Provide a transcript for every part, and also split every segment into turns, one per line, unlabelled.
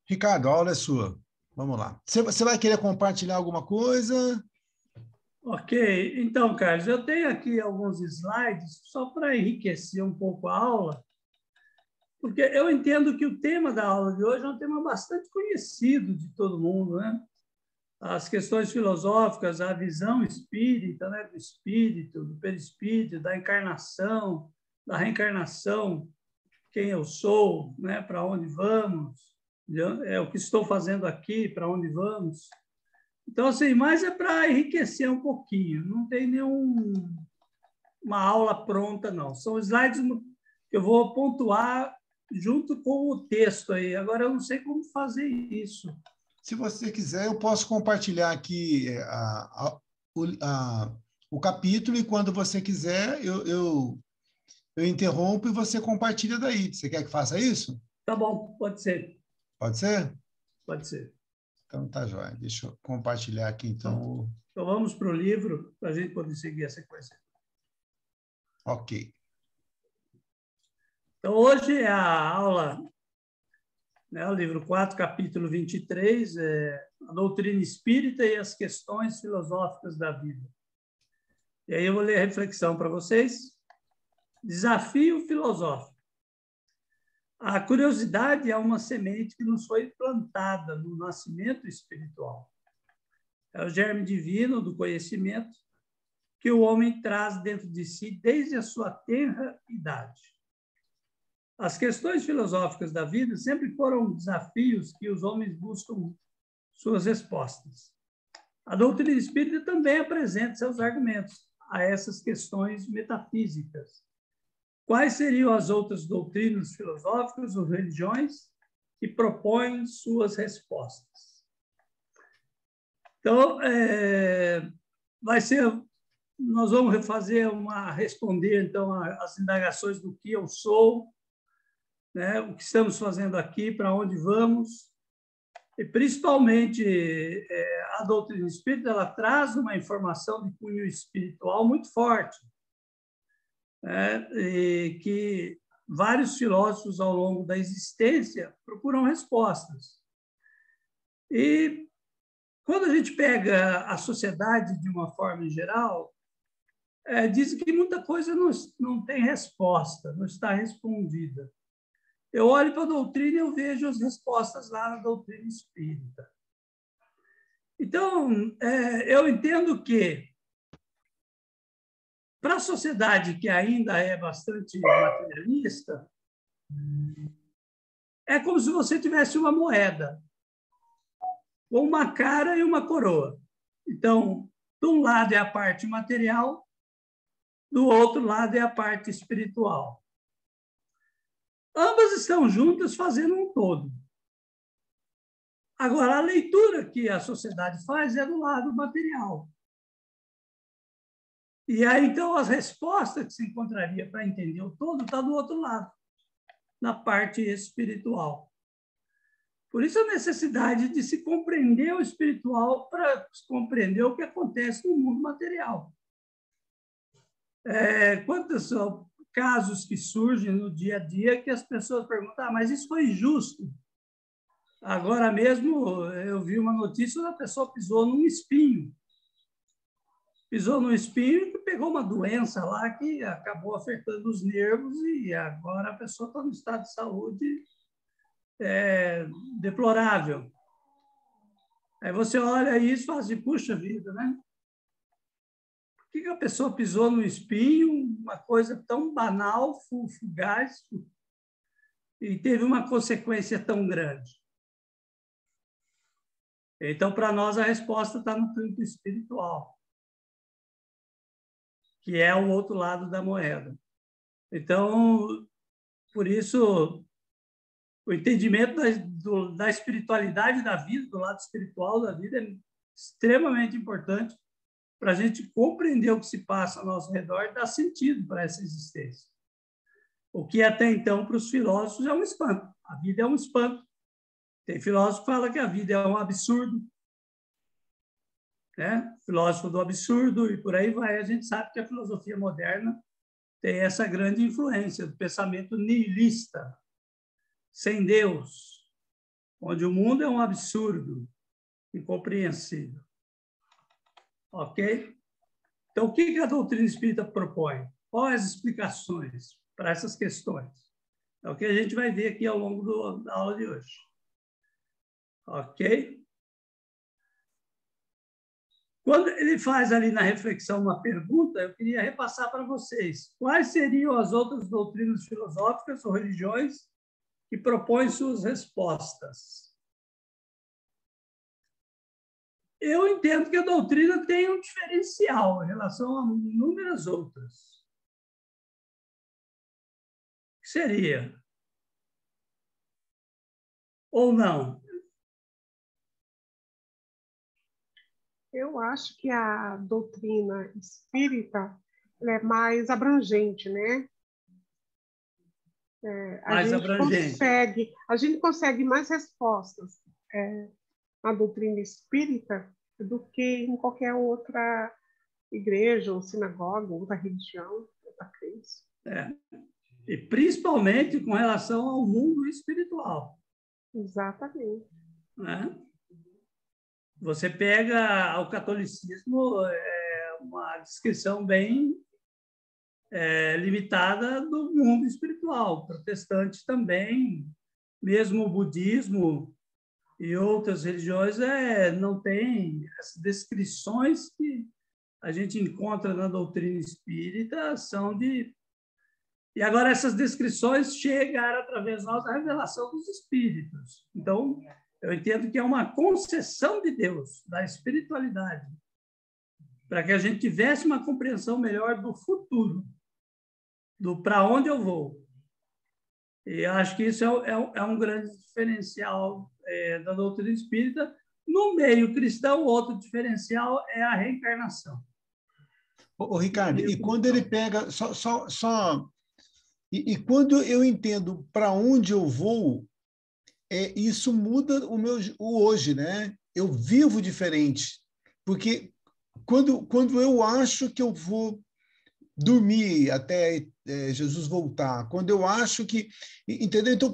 Ricardo, a aula é sua. Vamos lá. Você vai querer compartilhar alguma coisa?
Ok. Então, Carlos, eu tenho aqui alguns slides só para enriquecer um pouco a aula, porque eu entendo que o tema da aula de hoje é um tema bastante conhecido de todo mundo, né? As questões filosóficas, a visão espírita, né? Do espírito, do perispírito, da encarnação, da reencarnação, quem eu sou, né? Para onde vamos, é o que estou fazendo aqui, para onde vamos. Então, assim, mas é para enriquecer um pouquinho, não tem nenhuma aula pronta, não. São slides que eu vou pontuar junto com o texto aí. Agora, eu não sei como fazer isso.
Se você quiser, eu posso compartilhar aqui o capítulo e quando você quiser, eu interrompo e você compartilha daí. Você quer que faça isso?
Tá bom, pode ser.
Pode ser?
Pode ser.
Então tá jóia. Deixa eu compartilhar aqui, então.
Então, vamos para o livro para a gente poder seguir a sequência.
Ok.
Então, hoje é a aula, né, o livro 4, capítulo 23, a doutrina espírita e as questões filosóficas da vida. E aí eu vou ler a reflexão para vocês. Desafio filosófico. A curiosidade é uma semente que nos foi plantada no nascimento espiritual. É o germe divino do conhecimento que o homem traz dentro de si desde a sua tenra idade. As questões filosóficas da vida sempre foram desafios que os homens buscam suas respostas. A doutrina espírita também apresenta seus argumentos a essas questões metafísicas. Quais seriam as outras doutrinas filosóficas ou religiões que propõem suas respostas? Então, nós vamos responder então as indagações do que eu sou, né, o que estamos fazendo aqui, para onde vamos, e principalmente a doutrina espírita, ela traz uma informação de cunho espiritual muito forte, e que vários filósofos ao longo da existência procuram respostas. E quando a gente pega a sociedade de uma forma em geral, diz que muita coisa não tem resposta, não está respondida. Eu olho para a doutrina e eu vejo as respostas lá na doutrina espírita. Então, eu entendo que, para a sociedade que ainda é bastante materialista, é como se você tivesse uma moeda, com uma cara e uma coroa. Então, de um lado é a parte material, do outro lado é a parte espiritual. Ambas estão juntas fazendo um todo. Agora, a leitura que a sociedade faz é do lado material. E aí, então, as respostas que se encontraria para entender o todo está do outro lado, na parte espiritual. Por isso, a necessidade de se compreender o espiritual para compreender o que acontece no mundo material. Quantos são casos que surgem no dia a dia que as pessoas perguntam, mas isso foi justo? Agora mesmo, eu vi uma notícia da pessoa pisou num espinho. Pisou num espinho e pegou uma doença lá que acabou afetando os nervos e agora a pessoa está no estado de saúde deplorável. Aí você olha isso e fala assim, puxa vida, né? Por que a pessoa pisou no espinho, uma coisa tão banal, fugaz, e teve uma consequência tão grande? Então, para nós, a resposta está no campo espiritual, que é o outro lado da moeda. Então, por isso, o entendimento da espiritualidade da vida, do lado espiritual da vida, é extremamente importante para a gente compreender o que se passa ao nosso redor e dar sentido para essa existência. O que até então, para os filósofos, é um espanto. A vida é um espanto. Tem filósofo que fala que a vida é um absurdo, né? Filósofo do absurdo, e por aí vai. A gente sabe que a filosofia moderna tem essa grande influência do pensamento nihilista, sem Deus, onde o mundo é um absurdo incompreensível. Ok? Então, o que a doutrina espírita propõe? Quais as explicações para essas questões? É o que a gente vai ver aqui ao longo da aula de hoje. Ok? Quando ele faz ali na reflexão uma pergunta, eu queria repassar para vocês. Quais seriam as outras doutrinas filosóficas ou religiões que propõem suas respostas? Eu entendo que a doutrina tem um diferencial em relação a inúmeras outras. O que seria? Ou não?
Eu acho que a doutrina espírita ela é mais abrangente, né?
Mais abrangente.
A gente consegue mais respostas na doutrina espírita do que em qualquer outra igreja ou sinagoga, outra religião, outra crença.
E principalmente com relação ao mundo espiritual.
Exatamente.
Né? Você pega o catolicismo, uma descrição bem limitada do mundo espiritual. O protestante também, mesmo o budismo e outras religiões, não tem essas descrições que a gente encontra na doutrina espírita, são de... E agora essas descrições chegaram através da revelação dos espíritos. Então, eu entendo que é uma concessão de Deus, da espiritualidade, para que a gente tivesse uma compreensão melhor do futuro, do para onde eu vou. E acho que isso é um grande diferencial da doutrina espírita. No meio cristão, outro diferencial é a reencarnação.
Ô, Ricardo, e quando ele pega... E quando eu entendo para onde eu vou, isso muda o hoje, né? Eu vivo diferente. Porque quando eu acho que eu vou dormir até Jesus voltar, quando eu acho que... Entendeu? Então,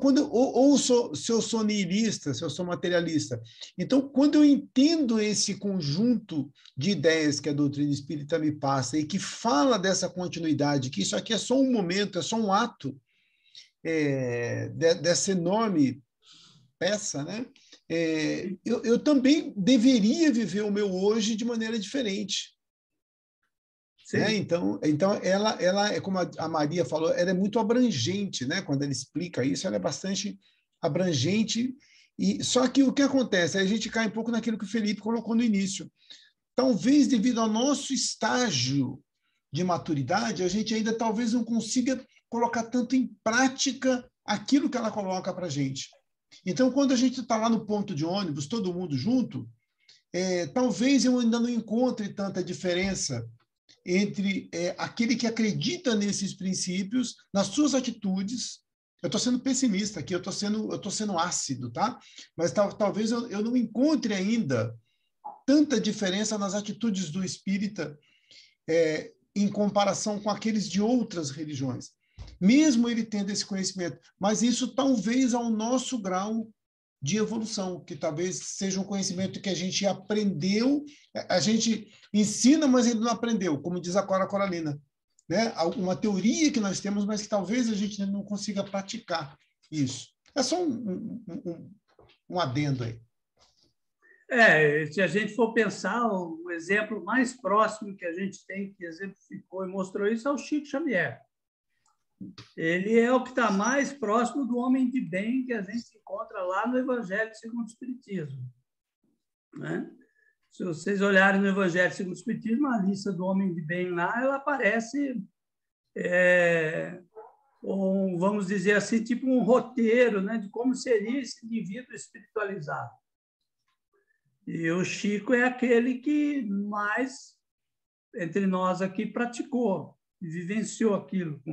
se eu sou niilista, se eu sou materialista, então, quando eu entendo esse conjunto de ideias que a doutrina espírita me passa e que fala dessa continuidade, que isso aqui é só um momento, é só um ato dessa enorme peça, né? Eu também deveria viver o meu hoje de maneira diferente. Né? Então ela é como a Maria falou, ela é muito abrangente, né? Quando ela explica isso, ela é bastante abrangente. E só que o que acontece? A gente cai um pouco naquilo que o Felipe colocou no início. Talvez devido ao nosso estágio de maturidade, a gente ainda talvez não consiga colocar tanto em prática aquilo que ela coloca para a gente. Então, quando a gente está lá no ponto de ônibus, todo mundo junto, talvez eu ainda não encontre tanta diferença entre aquele que acredita nesses princípios, nas suas atitudes. Eu estou sendo pessimista aqui, eu estou sendo ácido, tá? Mas talvez eu não encontre ainda tanta diferença nas atitudes do espírita em comparação com aqueles de outras religiões. Mesmo ele tendo esse conhecimento, mas isso talvez ao nosso grau de evolução, que talvez seja um conhecimento que a gente aprendeu, a gente ensina, mas ainda não aprendeu, como diz a Cora Coralina, né? Uma teoria que nós temos, mas que talvez a gente não consiga praticar isso. É só um adendo aí.
Se a gente for pensar, o exemplo mais próximo que a gente tem, que exemplificou e mostrou isso, é o Chico Xavier. Ele é o que está mais próximo do homem de bem que a gente encontra lá no Evangelho segundo o Espiritismo. Né? Se vocês olharem no Evangelho segundo o Espiritismo, a lista do homem de bem lá, ela aparece, vamos dizer assim, tipo um roteiro, né, de como seria esse indivíduo espiritualizado. E o Chico é aquele que mais, entre nós aqui, praticou, vivenciou aquilo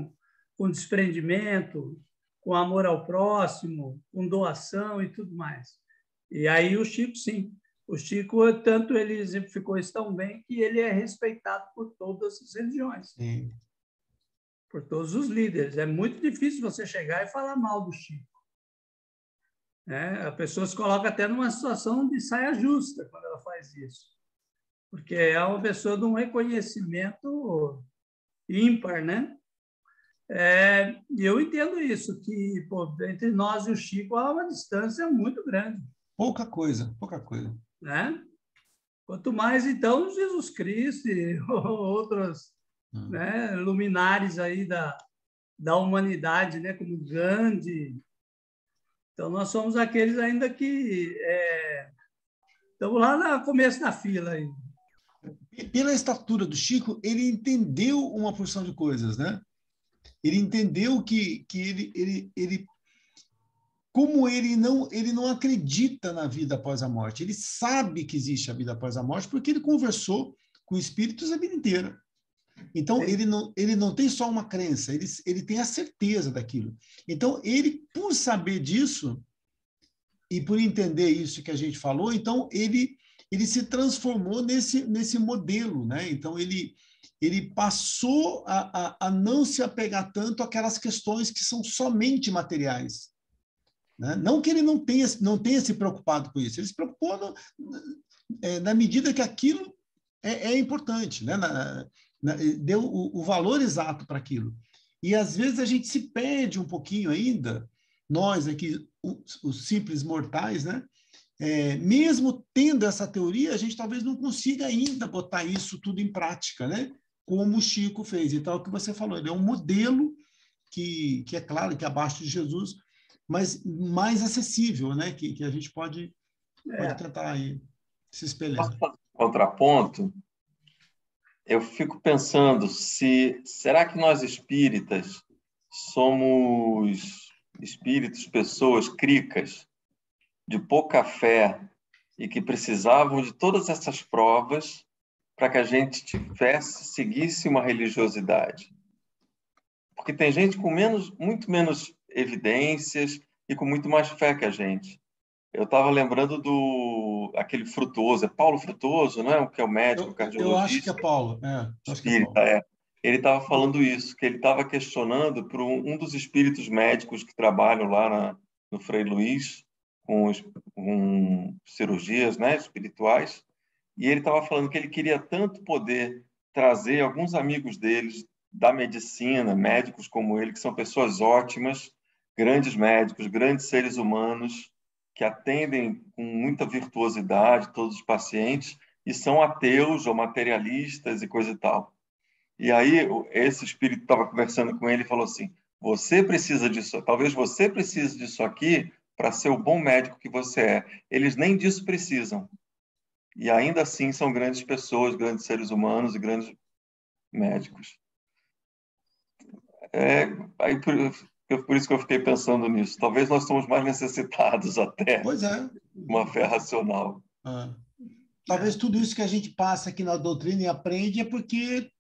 com desprendimento, com amor ao próximo, com doação e tudo mais. E aí o Chico, sim. O Chico, tanto ele exemplificou isso tão bem que ele é respeitado por todas as religiões.
Sim.
Por todos os líderes. É muito difícil você chegar e falar mal do Chico. né? A pessoa se coloca até numa situação de saia justa quando ela faz isso, porque é uma pessoa de um reconhecimento ímpar, né? E eu entendo isso, que pô, entre nós e o Chico há uma distância muito grande.
Pouca coisa, pouca coisa.
Né? Quanto mais, então, Jesus Cristo e outros né, luminares aí da humanidade, né, como Gandhi. Então, nós somos aqueles ainda que estamos lá no começo da fila ainda.
Pela estatura do Chico, ele entendeu uma porção de coisas, né? Ele entendeu que ele como ele não acredita na vida após a morte. Ele sabe que existe a vida após a morte porque ele conversou com espíritos a vida inteira. Então, ele não tem só uma crença, ele tem a certeza daquilo. Então, ele, por saber disso e por entender isso que a gente falou, então ele se transformou nesse modelo, né? Então, ele passou a não se apegar tanto àquelas questões que são somente materiais. Né? Não que ele não tenha se preocupado com isso, ele se preocupou na medida que aquilo é importante, né? Deu o valor exato para aquilo. E, às vezes, a gente se perde um pouquinho ainda, nós aqui, os simples mortais, né? Mesmo tendo essa teoria, a gente talvez não consiga ainda botar isso tudo em prática, né? Como o Chico fez. Então, é o que você falou, ele é um modelo que é claro que abaixo de Jesus, mas mais acessível, né? Que a gente pode tentar aí se espelhar.
Posso fazer um contraponto? Eu fico pensando será que nós espíritas somos espíritos, pessoas, cricas, de pouca fé e que precisavam de todas essas provas para que a gente seguisse uma religiosidade? Porque tem gente com muito menos evidências e com muito mais fé que a gente. Eu estava lembrando aquele Frutuoso, é Paulo Frutuoso, não é? Que é o médico cardiologista.
Eu acho que é Paulo.
Espírita. Ele estava falando isso, que ele estava questionando para um dos espíritos médicos que trabalham lá no Frei Luís, com cirurgias, né, espirituais, e ele estava falando que ele queria tanto poder trazer alguns amigos deles da medicina, médicos como ele, que são pessoas ótimas, grandes médicos, grandes seres humanos, que atendem com muita virtuosidade todos os pacientes e são ateus ou materialistas e coisa e tal. E aí esse espírito estava conversando com ele e falou assim: você precisa disso, talvez você precise disso aqui para ser o bom médico que você é. Eles nem disso precisam. E ainda assim são grandes pessoas, grandes seres humanos e grandes médicos. Por isso que eu fiquei pensando nisso. Talvez nós somos mais necessitados até de uma fé racional.
Talvez tudo isso que a gente passa aqui na doutrina e aprende é porque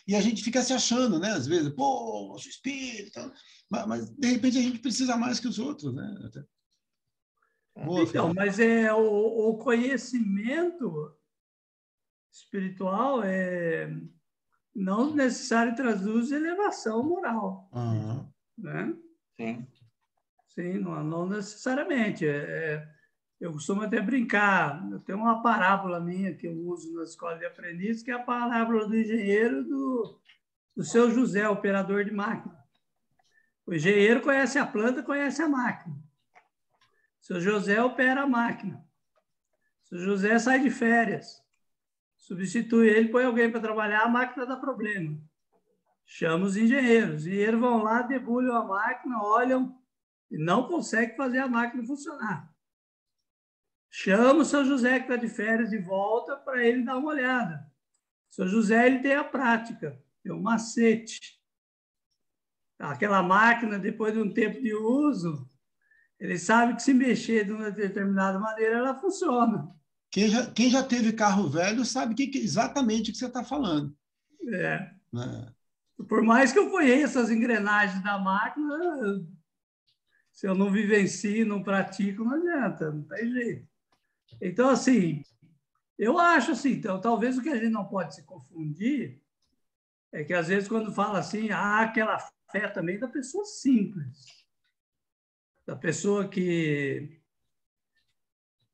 e a gente fica se achando, né? Às vezes, pô, eu sou espírita, mas de repente a gente precisa mais que os outros, né?
Boa, então, mas o conhecimento espiritual não necessariamente traduz elevação moral, né? Sim, não necessariamente. Eu costumo até brincar, eu tenho uma parábola minha que eu uso na escola de aprendiz, que é a parábola do engenheiro do seu José, operador de máquina. O engenheiro conhece a planta, conhece a máquina. O seu José opera a máquina. O seu José sai de férias. Substitui ele, põe alguém para trabalhar, a máquina dá problema. Chama os engenheiros. Os engenheiros vão lá, debulham a máquina, olham e não conseguem fazer a máquina funcionar. Chama o seu José, que está de férias, de volta para ele dar uma olhada. O seu José ele tem a prática, tem um macete. Aquela máquina, depois de um tempo de uso, ele sabe que se mexer de uma determinada maneira, ela funciona.
Quem já teve carro velho sabe exatamente o que você está falando.
Por mais que eu conheça as engrenagens da máquina, se eu não vivencio, não pratico, não adianta, não tem jeito. Então, assim, eu acho assim, então, talvez o que a gente não pode se confundir é que, às vezes, quando fala assim, aquela fé também da pessoa simples. da pessoa que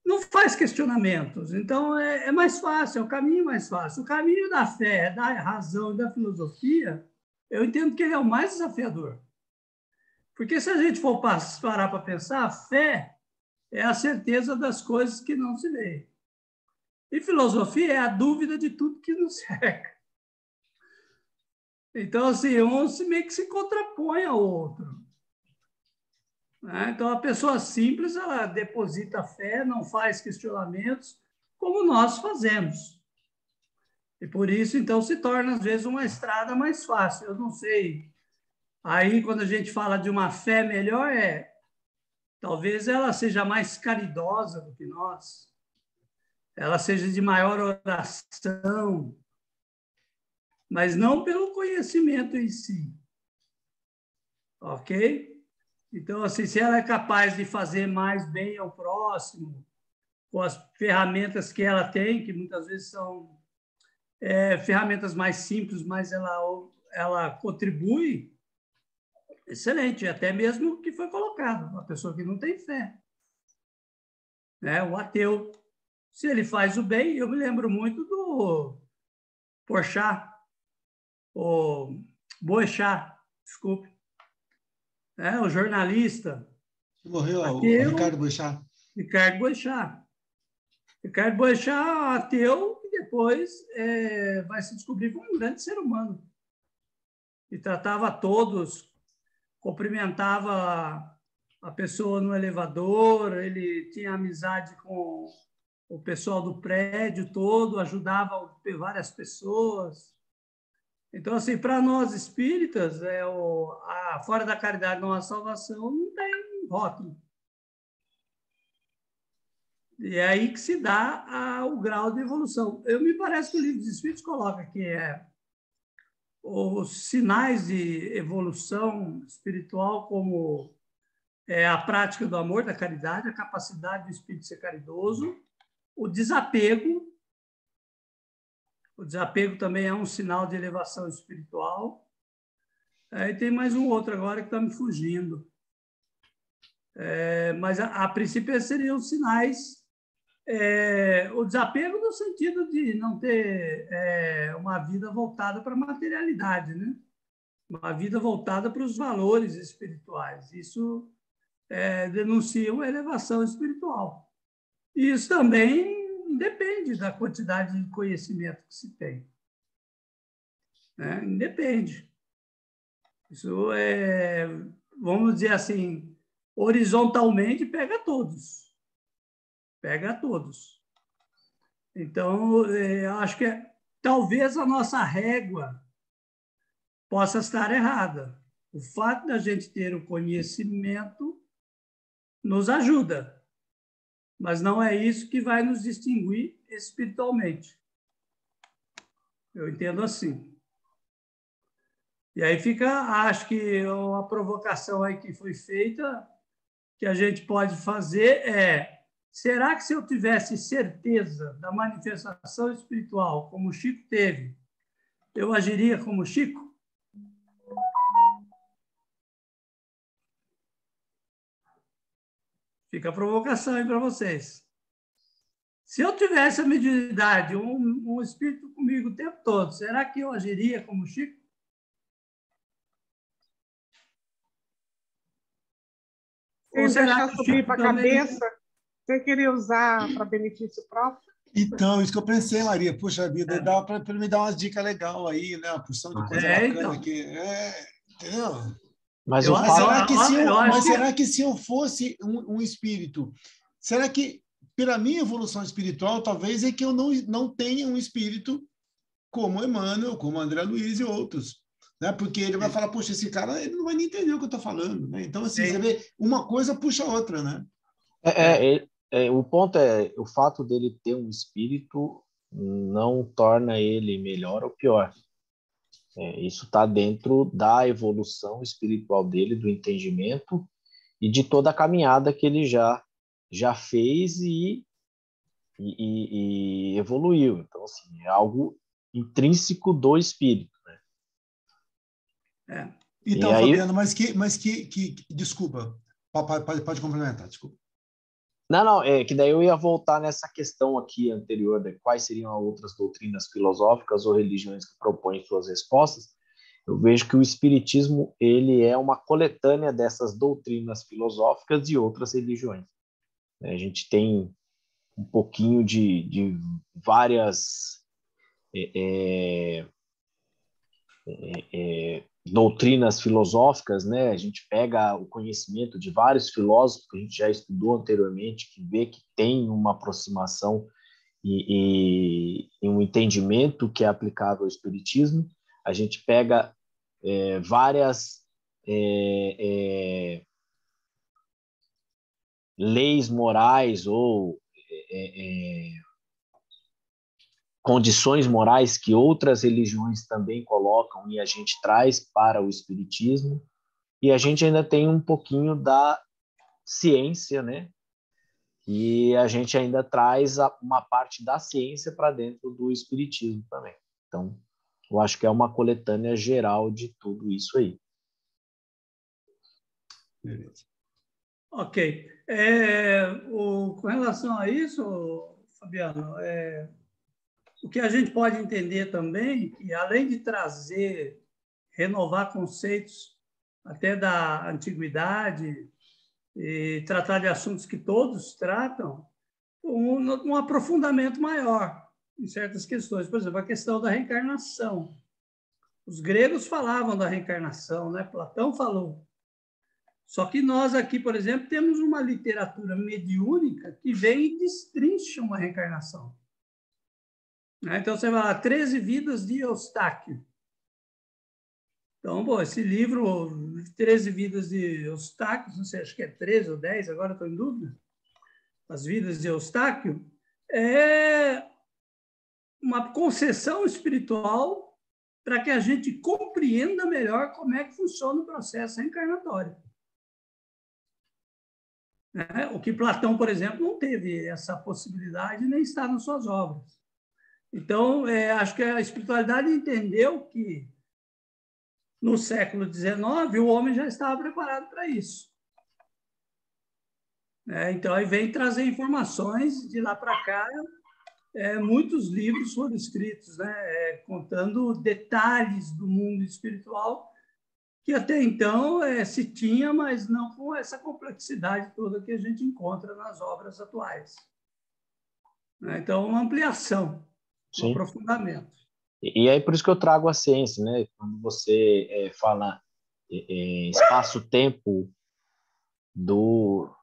não faz questionamentos. Então, é mais fácil, é o caminho mais fácil. O caminho da fé, da razão e da filosofia, eu entendo que ele é o mais desafiador. Porque se a gente for parar para pensar, a fé é a certeza das coisas que não se vê. E filosofia é a dúvida de tudo que nos cerca. Então, assim, um meio que se contrapõe ao outro. Então, a pessoa simples, ela deposita fé, não faz questionamentos, como nós fazemos. E por isso, então, se torna, às vezes, uma estrada mais fácil. Eu não sei. Aí, quando a gente fala de uma fé melhor, talvez ela seja mais caridosa do que nós, ela seja de maior oração, mas não pelo conhecimento em si. Ok? Então, assim, se ela é capaz de fazer mais bem ao próximo, com as ferramentas que ela tem, que muitas vezes são ferramentas mais simples, mas ela contribui, excelente, até mesmo o que foi colocado, uma pessoa que não tem fé. O ateu, se ele faz o bem, eu me lembro muito do Porchat, o Boechat, desculpe, o jornalista.
Morreu,
ateu,
o Ricardo Boechat.
Ricardo Boechat. Ricardo Boechat, ateu, e depois vai se descobrir como um grande ser humano. E tratava todos, cumprimentava a pessoa no elevador, ele tinha amizade com o pessoal do prédio todo, ajudava várias pessoas. Então, assim, para nós espíritas, fora da caridade não há salvação, não tem rótulo. E é aí que se dá o grau de evolução. Me parece que o Livro dos Espíritos coloca que os sinais de evolução espiritual, como a prática do amor, da caridade, a capacidade do espírito ser caridoso, o desapego. O desapego também é um sinal de elevação espiritual. Aí tem mais um outro agora que está me fugindo. Mas, a princípio, esses seriam os sinais. O desapego no sentido de não ter uma vida voltada para a materialidade, né? Uma vida voltada para os valores espirituais. Isso denuncia uma elevação espiritual. E isso também depende da quantidade de conhecimento que se tem. Independe. Isso vamos dizer assim, horizontalmente pega todos. Pega todos. Então, eu acho que talvez a nossa régua possa estar errada. O fato da gente ter o conhecimento nos ajuda, mas não é isso que vai nos distinguir espiritualmente. Eu entendo assim. E aí fica, acho que uma provocação aí que foi feita, que a gente pode fazer será que se eu tivesse certeza da manifestação espiritual, como o Chico teve, eu agiria como Chico? Fica a provocação aí para vocês. Se eu tivesse a mediunidade, um espírito comigo o tempo todo, será que eu agiria como Chico?
Sem deixar subir para a cabeça, sem querer usar para benefício próprio?
Então, isso que eu pensei, Maria. Puxa vida, dá para me dar umas dicas legais aí, né? Uma porção de coisa bacana
então.
aqui. Entendeu?
Mas
será que se eu fosse um espírito, será que, pela minha evolução espiritual, talvez é que eu não tenha um espírito como Emmanuel, como André Luiz e outros? Né? Porque ele vai falar, poxa, esse cara ele não vai nem entender o que eu estou falando. Né? Então, assim, você vê, uma coisa puxa a outra, né?
O ponto o fato dele ter um espírito não torna ele melhor ou pior. Isso está dentro da evolução espiritual dele, do entendimento e de toda a caminhada que ele já fez e evoluiu. Então, assim, é algo intrínseco do espírito. Né?
Então, Fabiano, desculpa, Pode complementar, desculpa.
Não, é que daí eu ia voltar nessa questão aqui anterior de quais seriam as outras doutrinas filosóficas ou religiões que propõem suas respostas. Eu vejo que o espiritismo ele é uma coletânea dessas doutrinas filosóficas e outras religiões. A gente tem um pouquinho de várias doutrinas filosóficas, né? A gente pega o conhecimento de vários filósofos que a gente já estudou anteriormente, que vê que tem uma aproximação e um entendimento que é aplicável ao espiritismo. A gente pega várias leis morais ou condições morais que outras religiões também colocam e a gente traz para o espiritismo, e a gente ainda tem um pouquinho da ciência, né? E a gente ainda traz uma parte da ciência para dentro do espiritismo também. Então, eu acho que é uma coletânea geral de tudo isso aí.
Beleza.
Ok. Com relação a isso, Fabiano, o que a gente pode entender também, que além de renovar conceitos até da antiguidade e tratar de assuntos que todos tratam, um aprofundamento maior em certas questões. Por exemplo, a questão da reencarnação. Os gregos falavam da reencarnação, né? Platão falou. Só que nós aqui, por exemplo, temos uma literatura mediúnica que vem e destrincha uma reencarnação. Então, você vai lá, 13 vidas de Eustáquio. Então, esse livro, 13 vidas de Eustáquio, não sei, acho que é 13 ou 10, agora estou em dúvida, as vidas de Eustáquio, é uma concessão espiritual para que a gente compreenda melhor como é que funciona o processo reencarnatório. O que Platão, por exemplo, não teve essa possibilidade nem está nas suas obras. Então, acho que a espiritualidade entendeu que no século XIX o homem já estava preparado para isso. Então, aí vem trazer informações de lá para cá. Muitos livros foram escritos, né, contando detalhes do mundo espiritual que até então se tinha, mas não com essa complexidade toda que a gente encontra nas obras atuais. Então, uma ampliação, um aprofundamento.
E aí por isso que eu trago a ciência, né? Quando você fala espaço-tempo do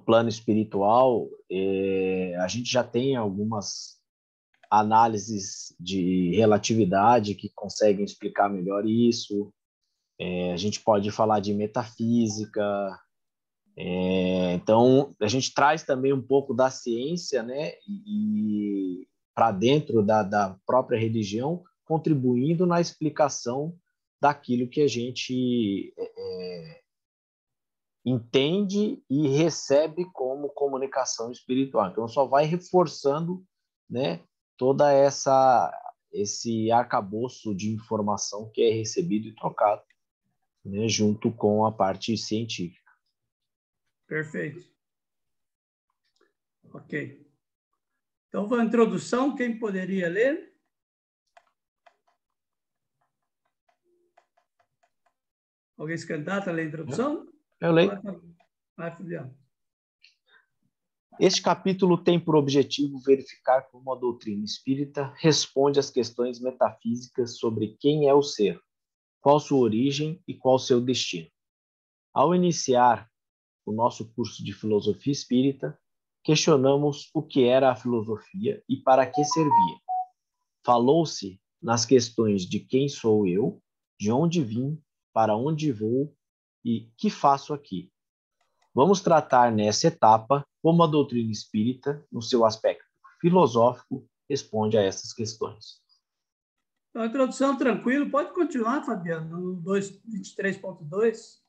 plano espiritual, a gente já tem algumas análises de relatividade que conseguem explicar melhor isso. A gente pode falar de metafísica. Então, a gente traz também um pouco da ciência, né? E para dentro da própria religião, contribuindo na explicação daquilo que a gente entende e recebe como comunicação espiritual. Então, só vai reforçando, né, toda esse arcabouço de informação que é recebido e trocado, né, junto com a parte científica.
Perfeito. Ok. Então, a introdução, quem poderia ler? Alguém se candidata a ler a introdução?
Eu leio.
Vai, Fabiano.
Este capítulo tem por objetivo verificar como a doutrina espírita responde às questões metafísicas sobre quem é o ser, qual sua origem e qual seu destino. Ao iniciar o nosso curso de filosofia espírita, questionamos o que era a filosofia e para que servia. Falou-se nas questões de quem sou eu, de onde vim, para onde vou e que faço aqui. Vamos tratar nessa etapa como a doutrina espírita, no seu aspecto filosófico, responde a essas questões.
Então, a introdução tranquilo. Pode continuar, Fabiano, no 23.2.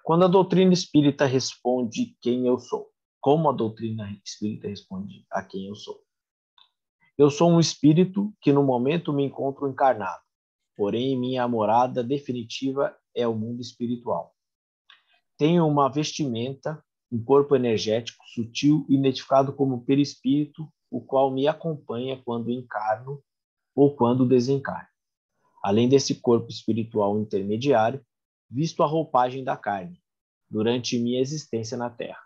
Quando a doutrina espírita responde quem eu sou, como a doutrina espírita responde a quem eu sou. Eu sou um espírito que no momento me encontro encarnado, porém minha morada definitiva é o mundo espiritual. tenho uma vestimenta, um corpo energético sutil, identificado como perispírito, o qual me acompanha quando encarno ou quando desencarno. Além desse corpo espiritual intermediário, visto a roupagem da carne, durante minha existência na Terra.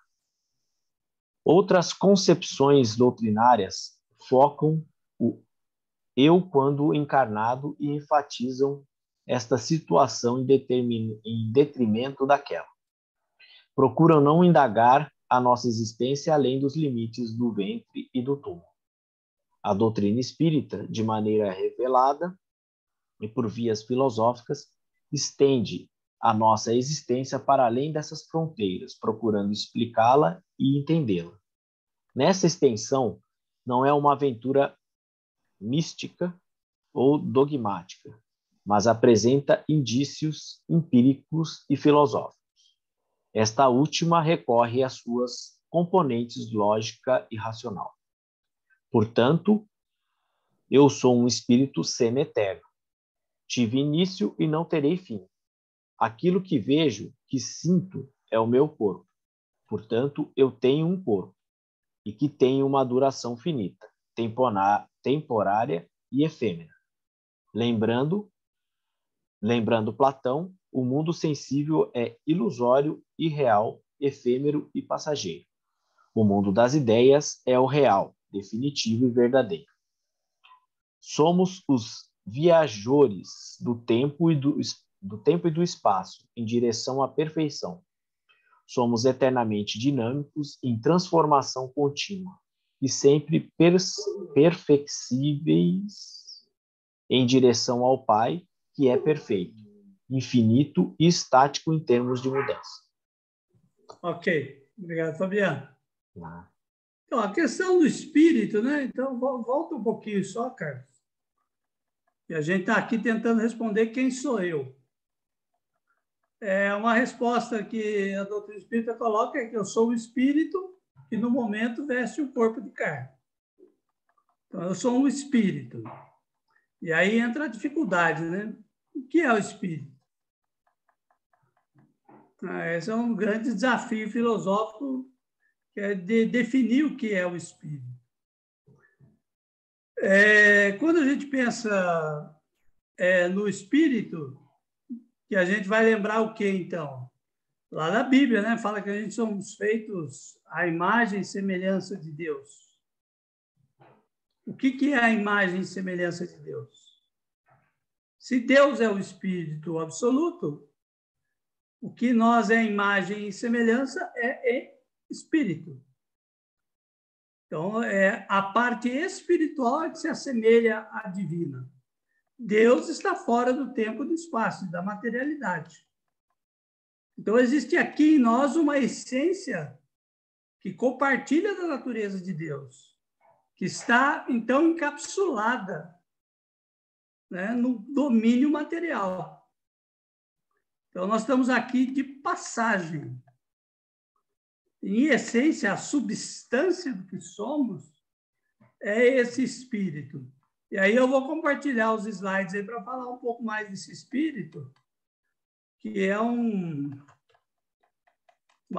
Outras concepções doutrinárias focam o eu quando encarnado e enfatizam esta situação em detrimento daquela. Procuram não indagar a nossa existência além dos limites do ventre e do túmulo. A doutrina espírita, de maneira revelada e por vias filosóficas, estende a nossa existência para além dessas fronteiras, procurando explicá-la e entendê-la. Nessa extensão, não é uma aventura mística ou dogmática, mas apresenta indícios empíricos e filosóficos. Esta última recorre às suas componentes lógica e racional. Portanto, eu sou um espírito semi-eterno. Tive início e não terei fim. Aquilo que vejo, que sinto, é o meu corpo. Portanto, eu tenho um corpo, e que tem uma duração finita, temporária e efêmera. Lembrando Platão, o mundo sensível é ilusório, irreal, efêmero e passageiro. O mundo das ideias é o real, definitivo e verdadeiro. Somos os viajores do tempo e do espaço em direção à perfeição. Somos eternamente dinâmicos em transformação contínua e sempre perfectíveis em direção ao Pai, que é perfeito, infinito e estático em termos de mudança.
Ok. Obrigado, Fabiano. Então, a questão do espírito, né? Então, volta um pouquinho só, Carlos. E a gente está aqui tentando responder quem sou eu. Uma resposta que a doutrina espírita coloca é que eu sou o espírito que, no momento, veste o corpo de carne. Então, eu sou um espírito. E aí entra a dificuldade, né? O que é o espírito? Esse é um grande desafio filosófico, que é de definir o que é o espírito. Quando a gente pensa no espírito, que a gente vai lembrar o que, então? Lá na Bíblia, né? Fala que a gente somos feitos à imagem e semelhança de Deus. O que é a imagem e semelhança de Deus? Se Deus é o Espírito absoluto, o que nós é imagem e semelhança é Espírito. Então, a parte espiritual que se assemelha à divina. Deus está fora do tempo e do espaço, da materialidade. Então, existe aqui em nós uma essência que compartilha da natureza de Deus, que está, então, encapsulada, né, no domínio material. Então, nós estamos aqui de passagem. Em essência, a substância do que somos é esse espírito. E aí eu vou compartilhar os slides aí para falar um pouco mais desse espírito, que é uma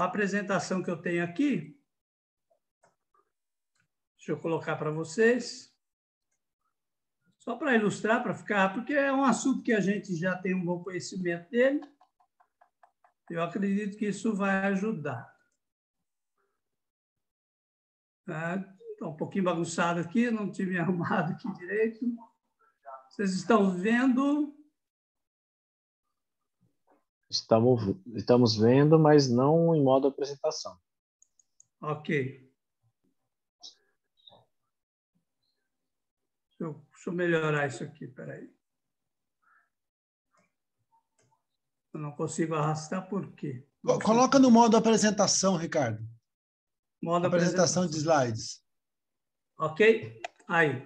apresentação que eu tenho aqui. Deixa eu colocar para vocês. Só para ilustrar, para ficar, porque é um assunto que a gente já tem um bom conhecimento dele. Eu acredito que isso vai ajudar. Está um pouquinho bagunçado aqui, não tive me arrumado aqui direito. Vocês estão vendo?
Estamos vendo, mas não em modo apresentação.
Ok. Deixa eu melhorar isso aqui, peraí. Eu não consigo arrastar por quê?
Coloca no modo apresentação, Ricardo.
Modo
apresentação de slides.
Ok? Aí.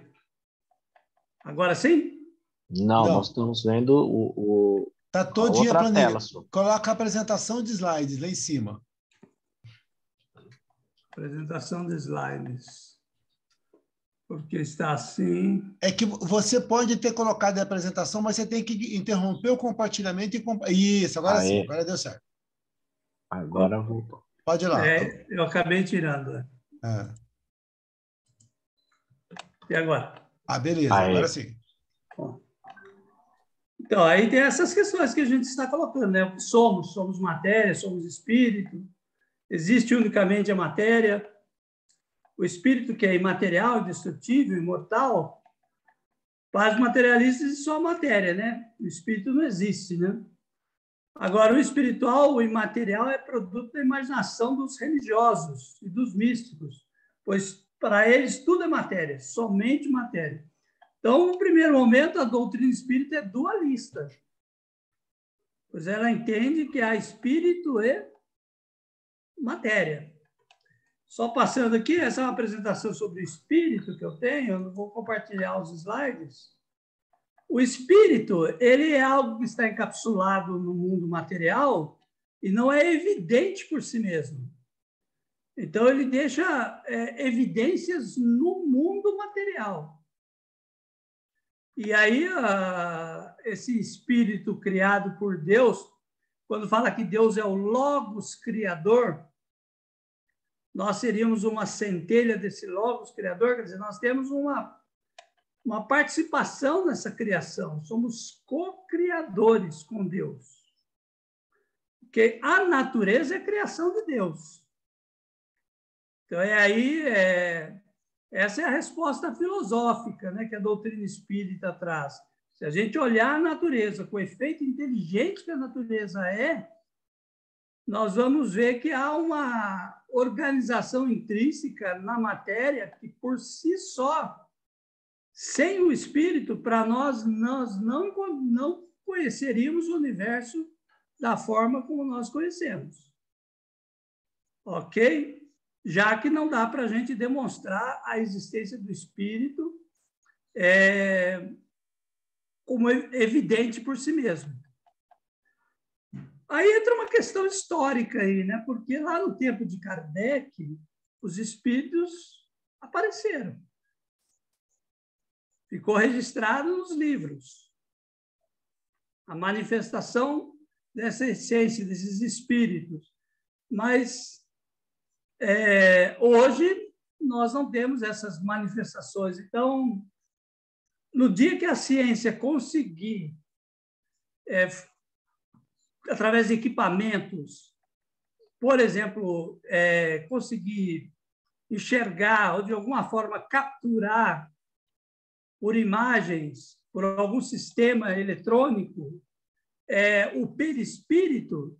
Agora sim?
Não, nós estamos vendo
Está todinha a planilha.
Tela,
coloca a apresentação de slides lá em cima.
Apresentação de slides. Porque está assim.
É que você pode ter colocado a apresentação, mas você tem que interromper o compartilhamento e... Isso, agora sim, agora deu certo.
Agora voltou.
Pode ir lá.
Eu acabei tirando.
É.
E agora?
Beleza,
Aí.
agora sim.
Bom. Então, aí tem essas questões que a gente está colocando, né? O que somos? Somos matéria, somos espírito. Existe unicamente a matéria. O espírito, que é imaterial, indestrutível, imortal, para os materialistas isso é só matéria, né? O espírito não existe, né? Agora, o espiritual, o imaterial, é produto da imaginação dos religiosos e dos místicos, pois para eles tudo é matéria, somente matéria. Então, no primeiro momento, a doutrina espírita é dualista, pois ela entende que há espírito e matéria. Só passando aqui, essa é uma apresentação sobre o espírito que eu tenho, eu não vou compartilhar os slides. O espírito, ele é algo que está encapsulado no mundo material e não é evidente por si mesmo. Então, ele deixa evidências no mundo material. E aí, esse espírito criado por Deus, quando fala que Deus é o Logos Criador, nós seríamos uma centelha desse Logos Criador, quer dizer, nós temos uma participação nessa criação, somos co-criadores com Deus. Porque a natureza é a criação de Deus. Então, essa é a resposta filosófica, né, que a doutrina espírita traz. Se a gente olhar a natureza com o efeito inteligente que a natureza é, nós vamos ver que há uma organização intrínseca na matéria que, por si só, sem o espírito, para nós não conheceríamos o universo da forma como nós conhecemos. Ok? Já que não dá para a gente demonstrar a existência do espírito como evidente por si mesmo. Aí entra uma questão histórica aí, né? Porque lá no tempo de Kardec, os espíritos apareceram. Ficou registrado nos livros. A manifestação dessa essência, desses espíritos. Mas hoje nós não temos essas manifestações. Então, no dia que a ciência conseguir, através de equipamentos, por exemplo, conseguir enxergar ou, de alguma forma, capturar por imagens, por algum sistema eletrônico, o perispírito,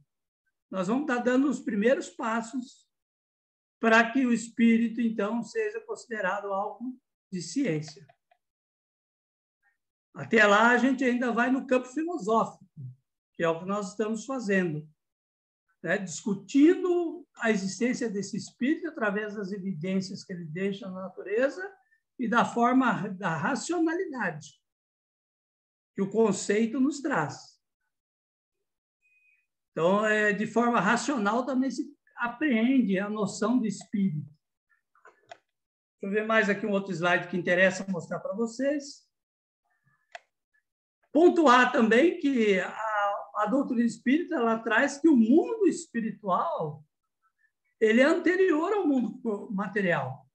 nós vamos estar dando os primeiros passos para que o espírito, então, seja considerado algo de ciência. Até lá, a gente ainda vai no campo filosófico, que é o que nós estamos fazendo, né? Discutindo a existência desse espírito através das evidências que ele deixa na natureza e da forma da racionalidade que o conceito nos traz. Então, de forma racional também se apreende a noção de espírito. Deixa eu ver mais aqui um outro slide que interessa mostrar para vocês. Pontuar também que a doutrina espírita ela traz que o mundo espiritual ele é anterior ao mundo material.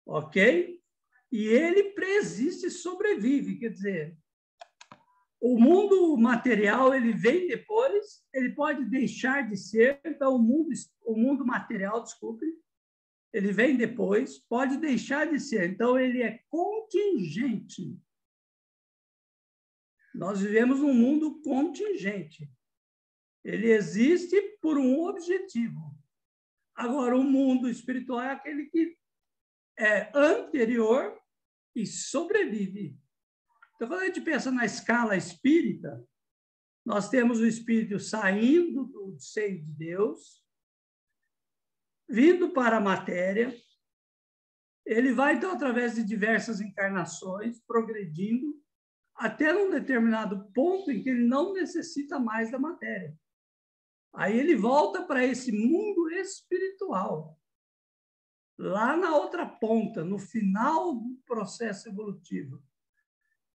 Ok? E ele preexiste e sobrevive. Quer dizer, o mundo material ele vem depois, ele pode deixar de ser. Então, o mundo material, desculpe, ele vem depois, pode deixar de ser. Então, ele é contingente. Nós vivemos num mundo contingente. Ele existe por um objetivo. Agora, o mundo espiritual é aquele que é anterior e sobrevive. Então, quando a gente pensa na escala espírita, nós temos o espírito saindo do seio de Deus, vindo para a matéria. Ele vai, então, através de diversas encarnações, progredindo, até num determinado ponto em que ele não necessita mais da matéria. Aí ele volta para esse mundo espiritual, lá na outra ponta, no final do processo evolutivo.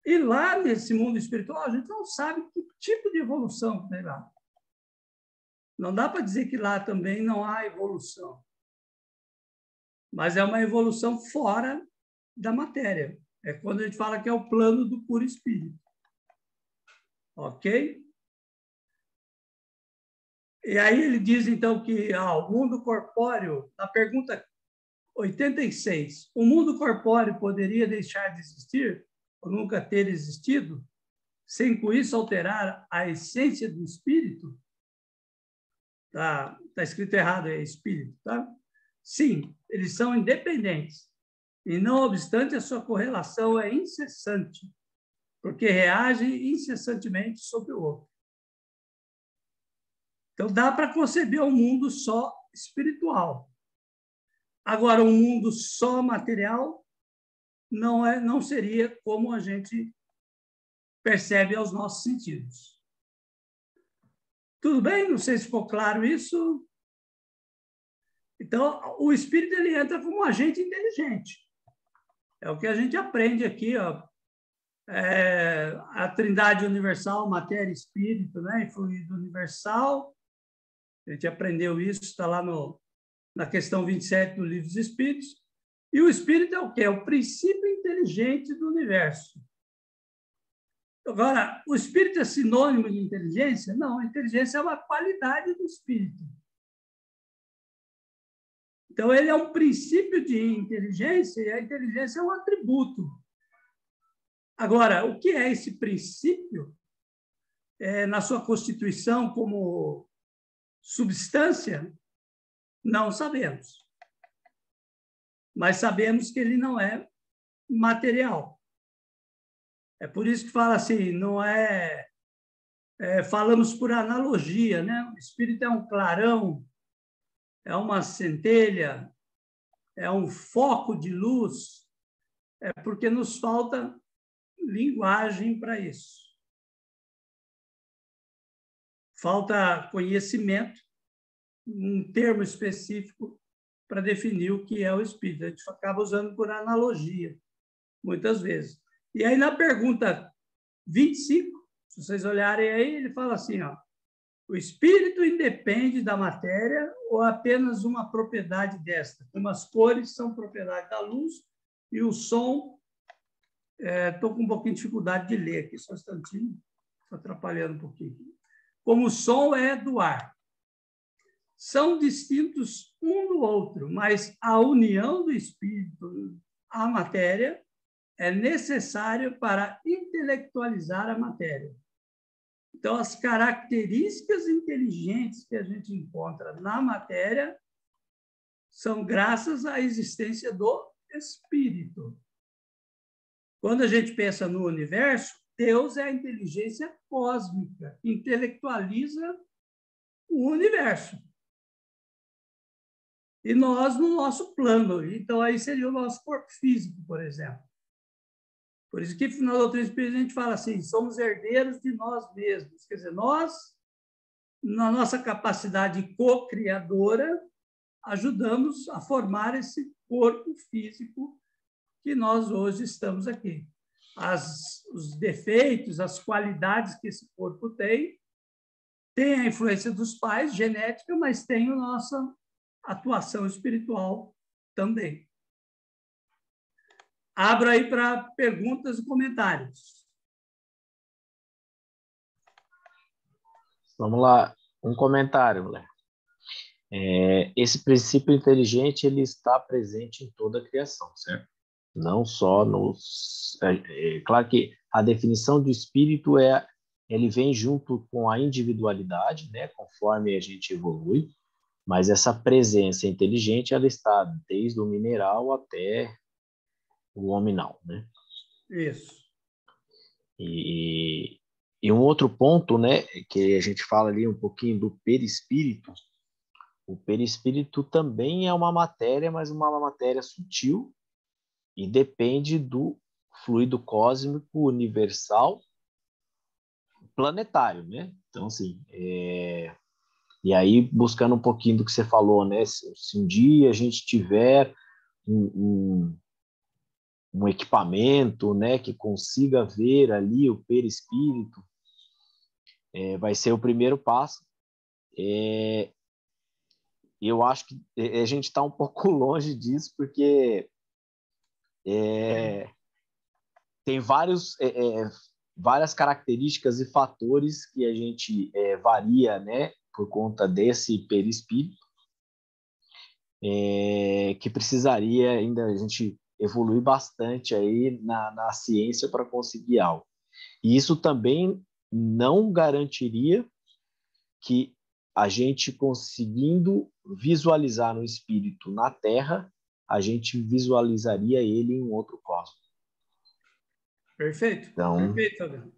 E lá nesse mundo espiritual, a gente não sabe que tipo de evolução tem lá. Não dá para dizer que lá também não há evolução. Mas é uma evolução fora da matéria. É quando a gente fala que é o plano do puro espírito. Ok? E aí ele diz, então, que o mundo corpóreo, na pergunta 86, o mundo corpóreo poderia deixar de existir ou nunca ter existido, sem com isso alterar a essência do espírito? Tá escrito errado, é espírito, tá? Sim, eles são independentes. E, não obstante, a sua correlação é incessante, porque reagem incessantemente sobre o outro. Então, dá para conceber um mundo só espiritual. Agora, um mundo só material não seria como a gente percebe aos nossos sentidos. Tudo bem? Não sei se ficou claro isso. Então, o espírito ele entra como um agente inteligente. É o que a gente aprende aqui, ó. A trindade universal, matéria, espírito, né? E fluido universal. A gente aprendeu isso, está lá na questão 27 do Livro dos Espíritos. E o espírito é o quê? É o princípio inteligente do universo. Agora, o espírito é sinônimo de inteligência? Não, a inteligência é uma qualidade do espírito. Então, ele é um princípio de inteligência e a inteligência é um atributo. Agora, o que é esse princípio na sua constituição como substância? Não sabemos. Mas sabemos que ele não é material. É por isso que fala assim, não falamos por analogia, né? O espírito é um clarão, é uma centelha, é um foco de luz, porque nos falta linguagem para isso. Falta conhecimento, um termo específico para definir o que é o espírito. A gente acaba usando por analogia, muitas vezes. E aí, na pergunta 25, se vocês olharem aí, ele fala assim, ó, o espírito independe da matéria ou apenas uma propriedade desta? Como as cores são propriedade da luz e o som... Estou com um pouquinho de dificuldade de ler aqui, só um instantinho, estou atrapalhando um pouquinho. Como o som é do ar. São distintos um do outro, mas a união do espírito à matéria é necessária para intelectualizar a matéria. Então, as características inteligentes que a gente encontra na matéria são graças à existência do espírito. Quando a gente pensa no universo, Deus é a inteligência cósmica, intelectualiza o universo. E nós no nosso plano. Então, aí seria o nosso corpo físico, por exemplo. Por isso que, na doutrina espírita, a gente fala assim, somos herdeiros de nós mesmos. Quer dizer, nós, na nossa capacidade co-criadora, ajudamos a formar esse corpo físico que nós hoje estamos aqui. Os defeitos, as qualidades que esse corpo tem a influência dos pais, genética, mas tem a nossa atuação espiritual também. Abro aí para perguntas e comentários.
Vamos lá, um comentário, Léo. Esse princípio inteligente ele está presente em toda a criação, certo? Não só nos... claro que a definição do espírito ele vem junto com a individualidade, né? Conforme a gente evolui, mas essa presença inteligente ela está desde o mineral até o hominal, né?
Isso.
E um outro ponto, né, que a gente fala ali um pouquinho do perispírito. O perispírito também é uma matéria, mas uma matéria sutil e depende do fluido cósmico universal planetário, né? Então, assim, e aí, buscando um pouquinho do que você falou, né? Se um dia a gente tiver um equipamento, né, que consiga ver ali o perispírito, vai ser o primeiro passo. eu acho que a gente está um pouco longe disso, porque tem várias características e fatores que a gente varia, né, por conta desse perispírito, que precisaria ainda a gente evoluir bastante aí na ciência para conseguir algo. E isso também não garantiria que a gente conseguindo visualizar no espírito na Terra, a gente visualizaria ele em um outro cosmos.
Perfeito.
Então,
Perfeito, Fabiano.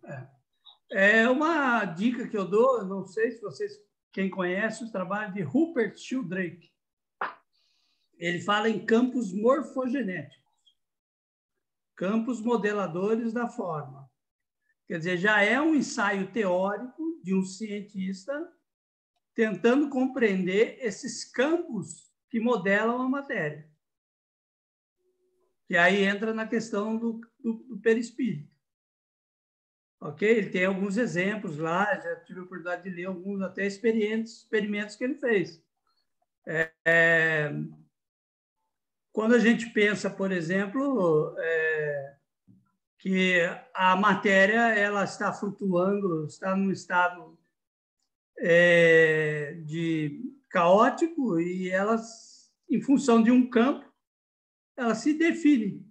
É uma dica que eu dou, não sei se vocês, quem conhece o trabalho de Rupert Sheldrake. Ele fala em campos morfogenéticos, campos modeladores da forma. Quer dizer, já é um ensaio teórico de um cientista tentando compreender esses campos que modelam a matéria. E aí entra na questão do perispírito. Ok? Ele tem alguns exemplos lá, já tive a oportunidade de ler alguns até experimentos que ele fez. Quando a gente pensa, por exemplo, que a matéria ela está flutuando, está num estado de caótico e elas, em função de um campo, ela se define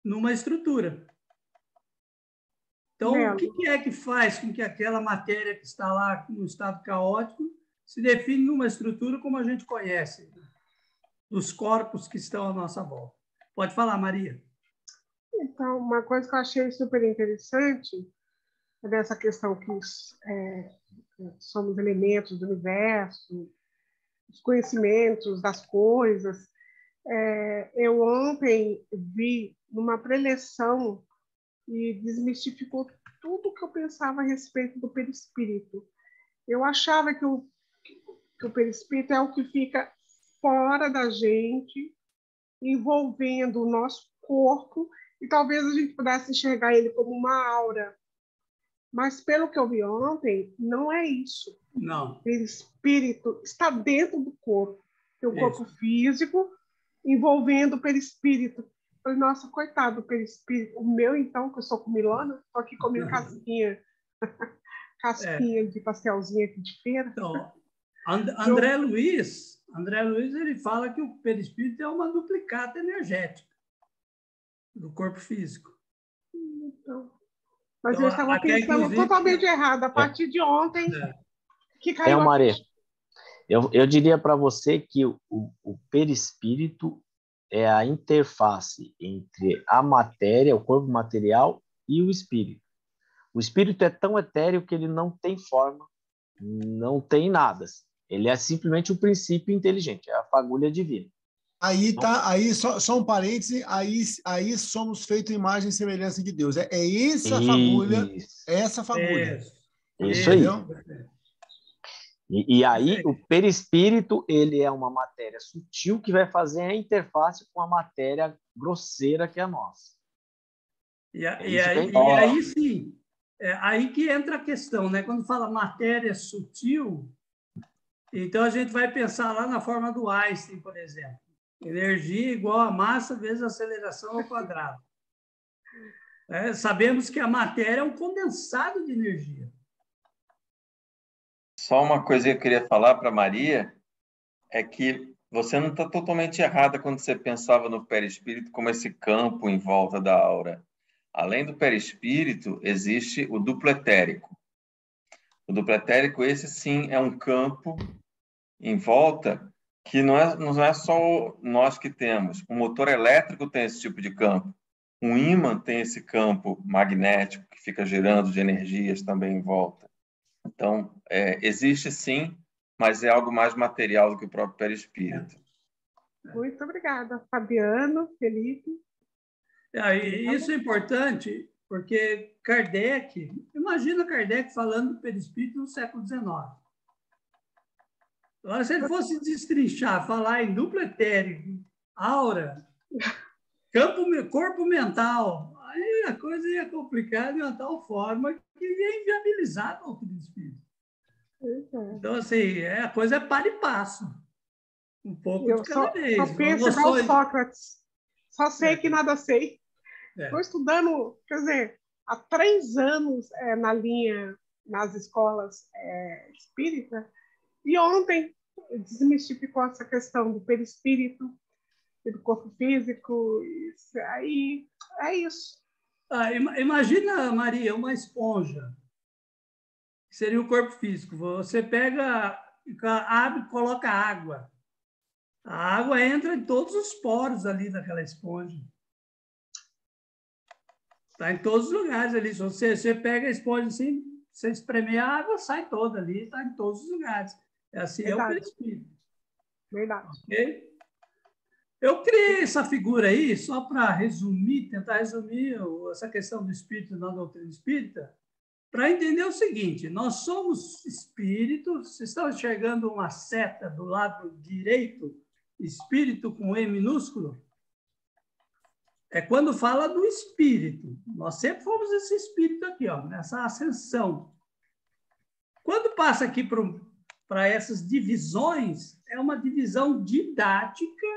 numa estrutura. Então, o que é que faz com que aquela matéria que está lá no estado caótico se define numa estrutura como a gente conhece, dos corpos que estão à nossa volta? Pode falar, Maria.
Então, uma coisa que eu achei super interessante é dessa questão que somos elementos do universo, os conhecimentos das coisas. Eu ontem vi numa preleção e desmistificou tudo que eu pensava a respeito do perispírito. Eu achava que o perispírito é o que fica fora da gente, envolvendo o nosso corpo, e talvez a gente pudesse enxergar ele como uma aura. Mas, pelo que eu vi ontem, não é isso.
Não.
O perispírito está dentro do corpo. Tem o corpo físico envolvendo o perispírito. Falei, nossa, coitado do perispírito. O meu, então, que eu sou comilona, estou aqui comendo casquinha de pastelzinho aqui de feira.
Então, André Luiz, ele fala que o perispírito é uma duplicata energética do corpo físico.
Então, mas eu estava pensando totalmente errado. A partir de ontem, que caiu a
Maria, eu diria para você que o perispírito é a interface entre a matéria, o corpo material e o espírito. O espírito é tão etéreo que ele não tem forma, não tem nada. Ele é simplesmente um princípio inteligente, é a fagulha divina.
Aí só um parêntese, aí somos feitos imagem e semelhança de Deus. É essa fagulha.
Isso aí. E aí o perispírito, ele é uma matéria sutil que vai fazer a interface com a matéria grosseira que é a nossa.
E aí sim, aí que entra a questão, né? Quando fala matéria sutil, então a gente vai pensar lá na forma do Einstein, por exemplo. Energia igual a massa vezes a aceleração ao quadrado. Sabemos que a matéria é um condensado de energia.
Só uma coisa que eu queria falar para Maria é que você não está totalmente errada quando você pensava no perispírito como esse campo em volta da aura. Além do perispírito, existe o duplo etérico. O duplo etérico, esse sim, é um campo em volta que não é só nós que temos. O motor elétrico tem esse tipo de campo. Um ímã tem esse campo magnético que fica girando de energias também em volta. Então, existe sim, mas é algo mais material do que o próprio perispírito.
Muito obrigada, Fabiano, Felipe.
Isso é importante, porque imagina Kardec falando do perispírito no século XIX. Agora, se ele fosse destrinchar, falar em duplo etérico, aura, corpo mental, aí a coisa ia complicar de uma tal forma que ia inviabilizar o doutrina espírita. Então, assim, a coisa é para e passo. Um pouco de cada vez.
Só penso igual Sócrates. Só sei que nada sei. Estou estudando, quer dizer, há 3 anos na linha, nas escolas espírita, e ontem desmistificou essa questão do perispírito e do corpo físico. Aí é isso.
Imagina, Maria, uma esponja, que seria o corpo físico. Você pega, abre, coloca água. A água entra em todos os poros ali daquela esponja. Está em todos os lugares ali. Se você pega a esponja assim, você espremer a água, sai toda ali, está em todos os lugares. Assim é o perispírito.
Verdade.
Ok? Eu criei essa figura aí só para resumir, tentar resumir essa questão do espírito na doutrina espírita, para entender o seguinte: nós somos espíritos. Vocês estão enxergando uma seta do lado direito, espírito com E minúsculo? É quando fala do espírito. Nós sempre fomos esse espírito aqui, ó, nessa ascensão. Quando passa aqui para essas divisões, é uma divisão didática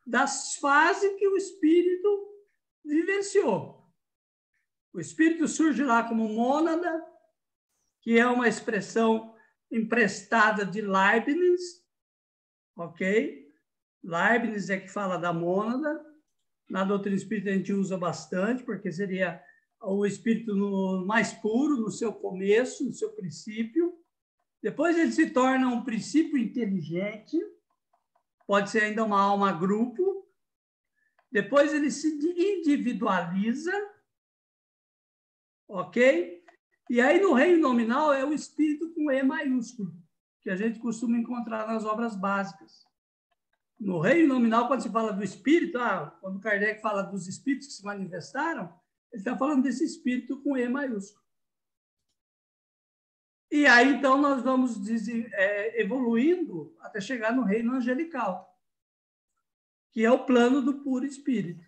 das fases que o espírito vivenciou. O espírito surge lá como mônada, que é uma expressão emprestada de Leibniz, ok? Leibniz é que fala da mônada. Na doutrina espírita a gente usa bastante, porque seria o espírito mais puro, no seu começo, no seu princípio. Depois ele se torna um princípio inteligente, pode ser ainda uma alma-grupo. Depois ele se individualiza, ok? E aí no reino nominal é o espírito com E maiúsculo, que a gente costuma encontrar nas obras básicas. No reino nominal, quando se fala do espírito, quando Kardec fala dos espíritos que se manifestaram, ele está falando desse espírito com E maiúsculo. E aí, então, nós vamos evoluindo até chegar no reino angelical, que é o plano do puro espírito.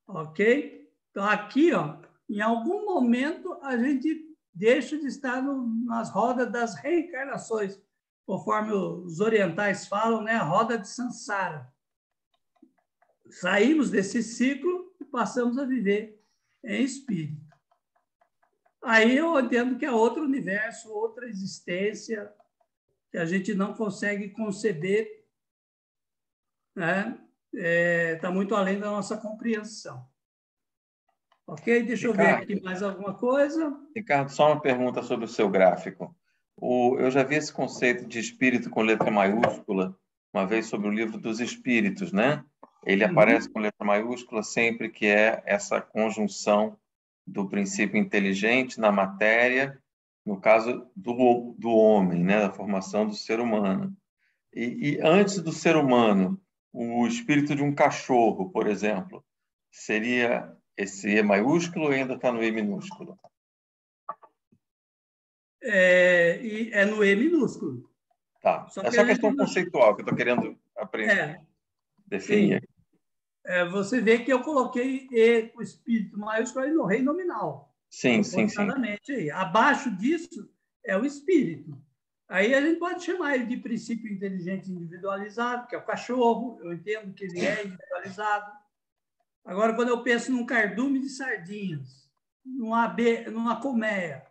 Ok? Então, aqui, ó, em algum momento, a gente deixa de estar nas rodas das reencarnações, conforme os orientais falam, né? A roda de Sansara. Saímos desse ciclo e passamos a viver em espírito. Aí eu entendo que é outro universo, outra existência, que a gente não consegue conceber, né? Está muito além da nossa compreensão. Ok? Deixa eu ver aqui mais alguma coisa.
Ricardo, só uma pergunta sobre o seu gráfico. Eu já vi esse conceito de espírito com letra maiúscula uma vez sobre o livro dos Espíritos, né? Ele aparece com letra maiúscula sempre que é essa conjunção do princípio inteligente na matéria, no caso do homem, né? Da formação do ser humano. E antes do ser humano, o espírito de um cachorro, por exemplo, seria esse E maiúsculo ou ainda está no E minúsculo?
É no E minúsculo.
Tá. É só questão conceitual que eu estou querendo aprender, definir.
Você vê que eu coloquei E, o espírito maiúsculo, no reino nominal.
Sim.
Aí. Abaixo disso é o espírito. Aí a gente pode chamar ele de princípio inteligente individualizado, que é o cachorro. Eu entendo que ele é individualizado. Agora, quando eu penso num cardume de sardinhas, numa colmeia,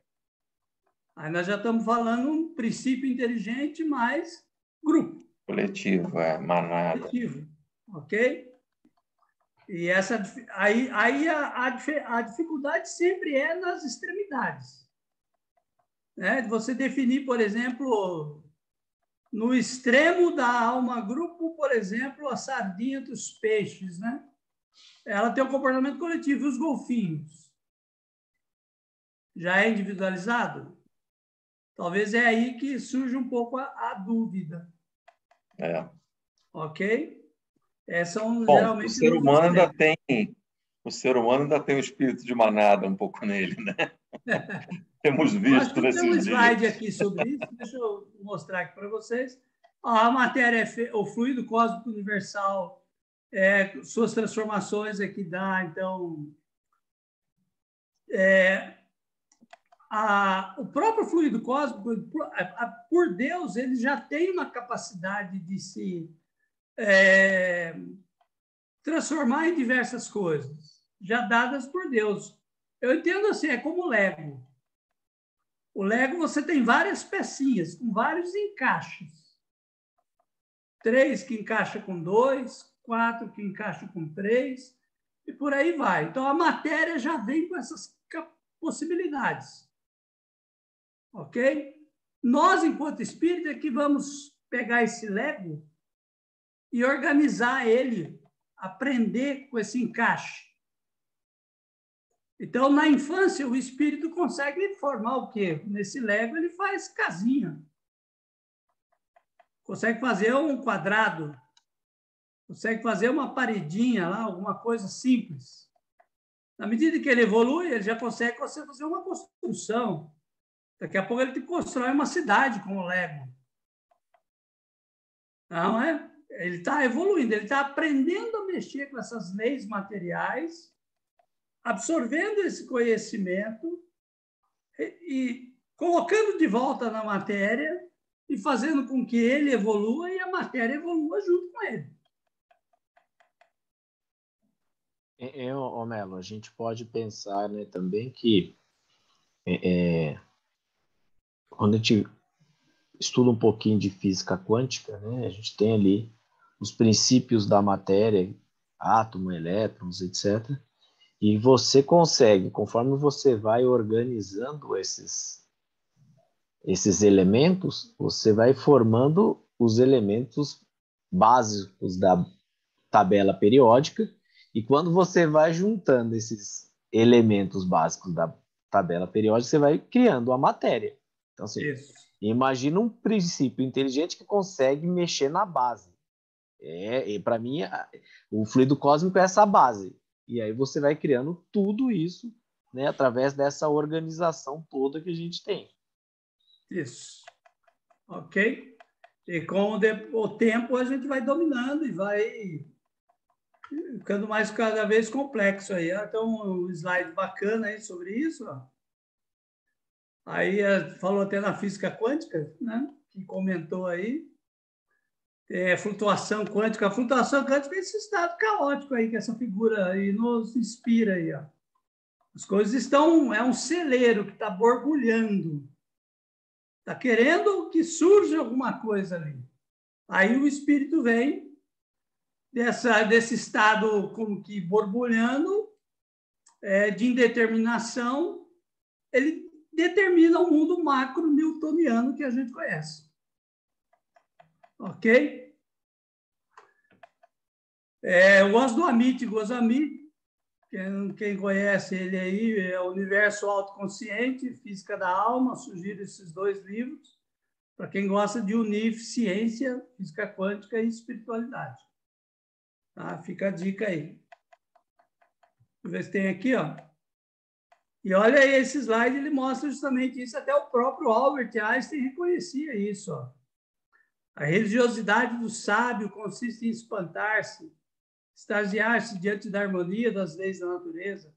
aí nós já estamos falando um princípio inteligente mais grupo.
Coletivo, manada.
Coletivo, ok? E a dificuldade sempre é nas extremidades. Né? Você definir, por exemplo, no extremo da alma grupo, por exemplo, a sardinha dos peixes, né? Ela tem um comportamento coletivo. E os golfinhos? Já é individualizado? Talvez é aí que surge um pouco a dúvida. Ok? São geralmente
o ser humano ainda tem o espírito de manada um pouco nele, né? Temos visto nesses dias.
Tem um slide aqui sobre isso. Deixa eu mostrar aqui para vocês. A matéria, o fluido cósmico universal, suas transformações aqui dá, então, o próprio fluido cósmico, por Deus, ele já tem uma capacidade de se transformar em diversas coisas, já dadas por Deus. Eu entendo assim, é como o Lego. O Lego, você tem várias pecinhas, com vários encaixes. 3 que encaixa com 2, 4 que encaixa com 3, e por aí vai. Então, a matéria já vem com essas possibilidades. Ok? Nós, enquanto espírito, é que vamos pegar esse Lego e organizar ele, aprender com esse encaixe. Então, na infância, o espírito consegue formar o quê? Nesse Lego, ele faz casinha. Consegue fazer um quadrado. Consegue fazer uma paredinha lá, alguma coisa simples. Na medida que ele evolui, ele já consegue fazer uma construção. Daqui a pouco ele constrói uma cidade com o Lego. Não é? Ele está evoluindo, ele está aprendendo a mexer com essas leis materiais, absorvendo esse conhecimento e colocando de volta na matéria e fazendo com que ele evolua e a matéria evolua junto com ele.
Melo, a gente pode pensar, né, também que quando a gente estuda um pouquinho de física quântica, né, a gente tem ali os princípios da matéria, átomo, elétrons, etc. E você consegue, conforme você vai organizando esses elementos, você vai formando os elementos básicos da tabela periódica, e quando você vai juntando esses elementos básicos da tabela periódica, você vai criando a matéria. Então, assim, imagina um princípio inteligente que consegue mexer na base. E para mim, o fluido cósmico é essa base. E aí você vai criando tudo isso, né, através dessa organização toda que a gente tem.
Isso. Ok? E com o tempo a gente vai dominando e vai ficando mais cada vez complexo aí. Então, um slide bacana aí sobre isso. Ó. Aí falou até na física quântica, né? Que comentou aí. Flutuação quântica. A flutuação quântica é esse estado caótico aí, que essa figura aí nos inspira aí, ó. As coisas estão... É um celeiro que está borbulhando. Está querendo que surja alguma coisa ali. Aí o espírito vem desse estado como que borbulhando, de indeterminação, ele determina o mundo macro newtoniano que a gente conhece. Ok? Eu gosto do Amit Goswami, quem conhece ele aí, é o Universo Autoconsciente, Física da Alma, sugiro esses 2 livros, para quem gosta de unir ciência, física quântica e espiritualidade. Tá? Fica a dica aí. Deixa eu ver se tem aqui, ó. E olha aí esse slide, ele mostra justamente isso. Até o próprio Albert Einstein reconhecia isso, ó. A religiosidade do sábio consiste em espantar-se, extasiar-se diante da harmonia das leis da natureza,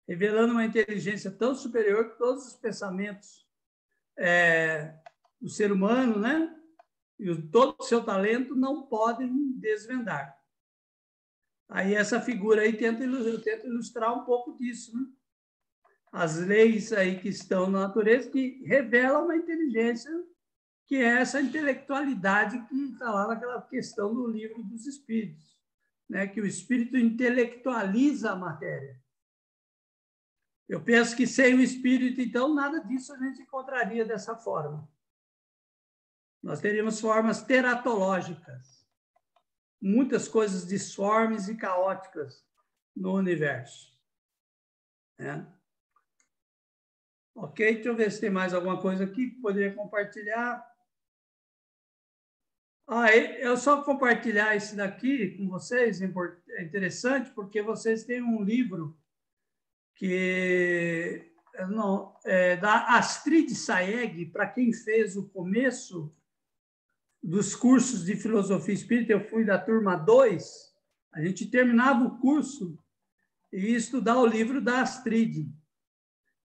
revelando uma inteligência tão superior que todos os pensamentos do ser humano, né? E todo o seu talento não podem desvendar. Aí essa figura aí eu tento ilustrar um pouco disso, né? As leis aí que estão na natureza que revelam uma inteligência que é essa intelectualidade que está lá naquela questão do Livro dos Espíritos, né? Que o espírito intelectualiza a matéria. Eu penso que sem o espírito, então, nada disso a gente encontraria dessa forma. Nós teríamos formas teratológicas, muitas coisas disformes e caóticas no universo. Né? Ok, deixa eu ver se tem mais alguma coisa aqui que poderia compartilhar. Eu só compartilhar esse daqui com vocês, é interessante, porque vocês têm um livro que da Astrid Saeg, para quem fez o começo dos cursos de filosofia espírita, eu fui da turma 2, a gente terminava o curso e ia estudar o livro da Astrid.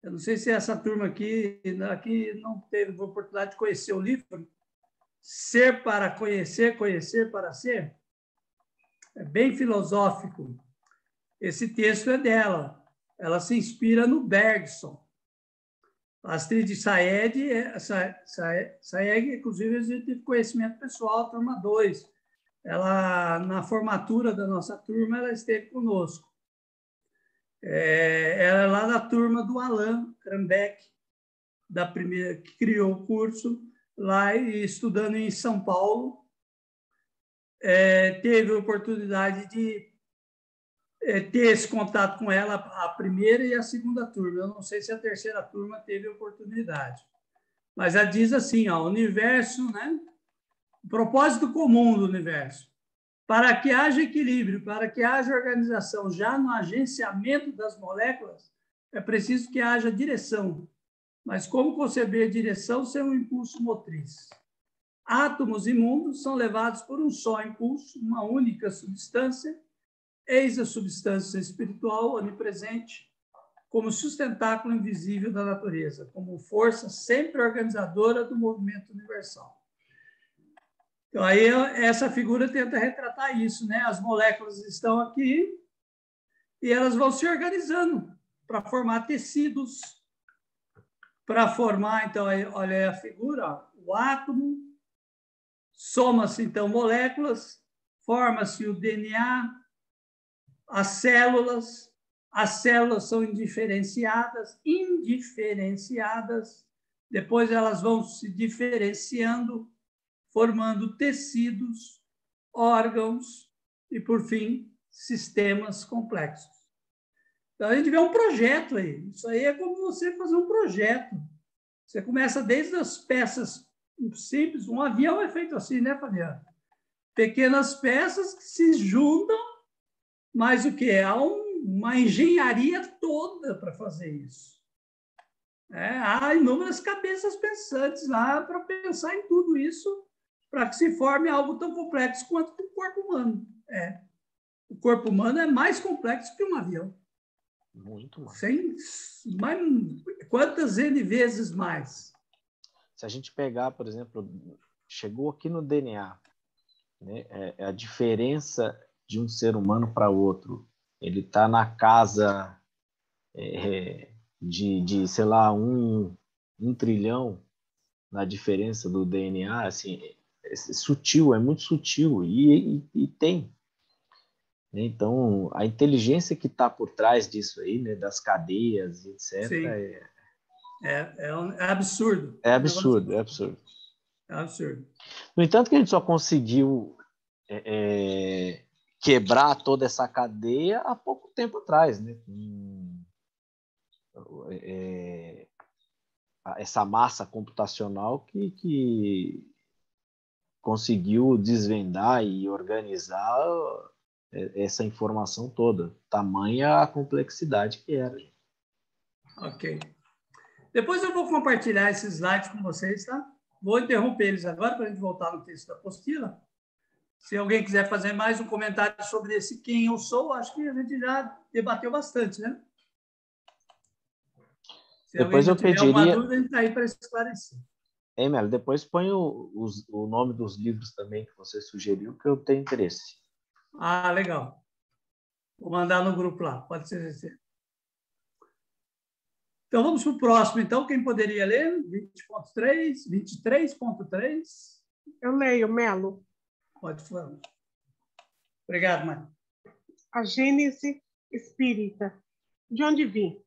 Eu não sei se essa turma aqui não teve a oportunidade de conhecer o livro Ser para Conhecer, Conhecer para Ser. É bem filosófico. Esse texto é dela. Ela se inspira no Bergson. Astrid Saeg, inclusive, a gente teve conhecimento pessoal, turma 2. Ela, na formatura da nossa turma, ela esteve conosco. Ela é lá da turma do Alain Krambeck, da primeira, que criou o curso, lá estudando em São Paulo. Teve a oportunidade de ter esse contato com ela, a primeira e a segunda turma. Eu não sei se a terceira turma teve oportunidade. Mas ela diz assim, ó, o universo, né? O propósito comum do universo. Para que haja equilíbrio, para que haja organização já no agenciamento das moléculas, é preciso que haja direção. Mas como conceber direção sem um impulso motriz? Átomos e mundos são levados por um só impulso, uma única substância. Eis a substância espiritual onipresente, como sustentáculo invisível da natureza, como força sempre organizadora do movimento universal. Então, aí essa figura tenta retratar isso, né? As moléculas estão aqui e elas vão se organizando para formar tecidos, para formar, então, aí, olha aí a figura, ó, o átomo, soma-se, então, moléculas, forma-se o DNA, as células são indiferenciadas, depois elas vão se diferenciando, formando tecidos, órgãos e, por fim, sistemas complexos. Então, a gente vê um projeto aí. Isso aí é como você fazer um projeto. Você começa desde as peças simples. Um avião é feito assim, né, Fabiano? Pequenas peças que se juntam, mas o quê? Há uma engenharia toda para fazer isso. Há inúmeras cabeças pensantes lá para pensar em tudo isso, para que se forme algo tão complexo quanto o corpo humano. O corpo humano é mais complexo que um avião.
Muito mais.
Quantas N vezes mais?
Se a gente pegar, por exemplo, chegou aqui no DNA, né, a diferença de um ser humano para outro. Ele está na casa de, sei lá, um trilhão na diferença do DNA, assim, é sutil, é muito sutil, e tem. Então, a inteligência que está por trás disso aí, né, das cadeias, etc.,
Sim. É absurdo.
É absurdo, é absurdo.
É absurdo.
No entanto, que a gente só conseguiu quebrar toda essa cadeia há pouco tempo atrás, né? Essa massa computacional que conseguiu desvendar e organizar essa informação toda. Tamanha a complexidade que era.
Ok. Depois eu vou compartilhar esses slides com vocês, tá? Vou interromper eles agora para a gente voltar no texto da apostila. Se alguém quiser fazer mais um comentário sobre esse quem eu sou, acho que a gente já debateu bastante, né? Se
depois
alguém
eu
tiver alguma
pediria...
dúvida, a gente está aí para esclarecer.
Melo, depois põe o nome dos livros também que você sugeriu, que eu tenho interesse.
Ah, legal. Vou mandar no grupo lá, pode ser. Então, vamos para o próximo. Então, quem poderia ler? 20.3, 23.3.
Eu leio, Melo.
Pode falar. Obrigado, Mãe.
A Gênese espírita. De onde vim?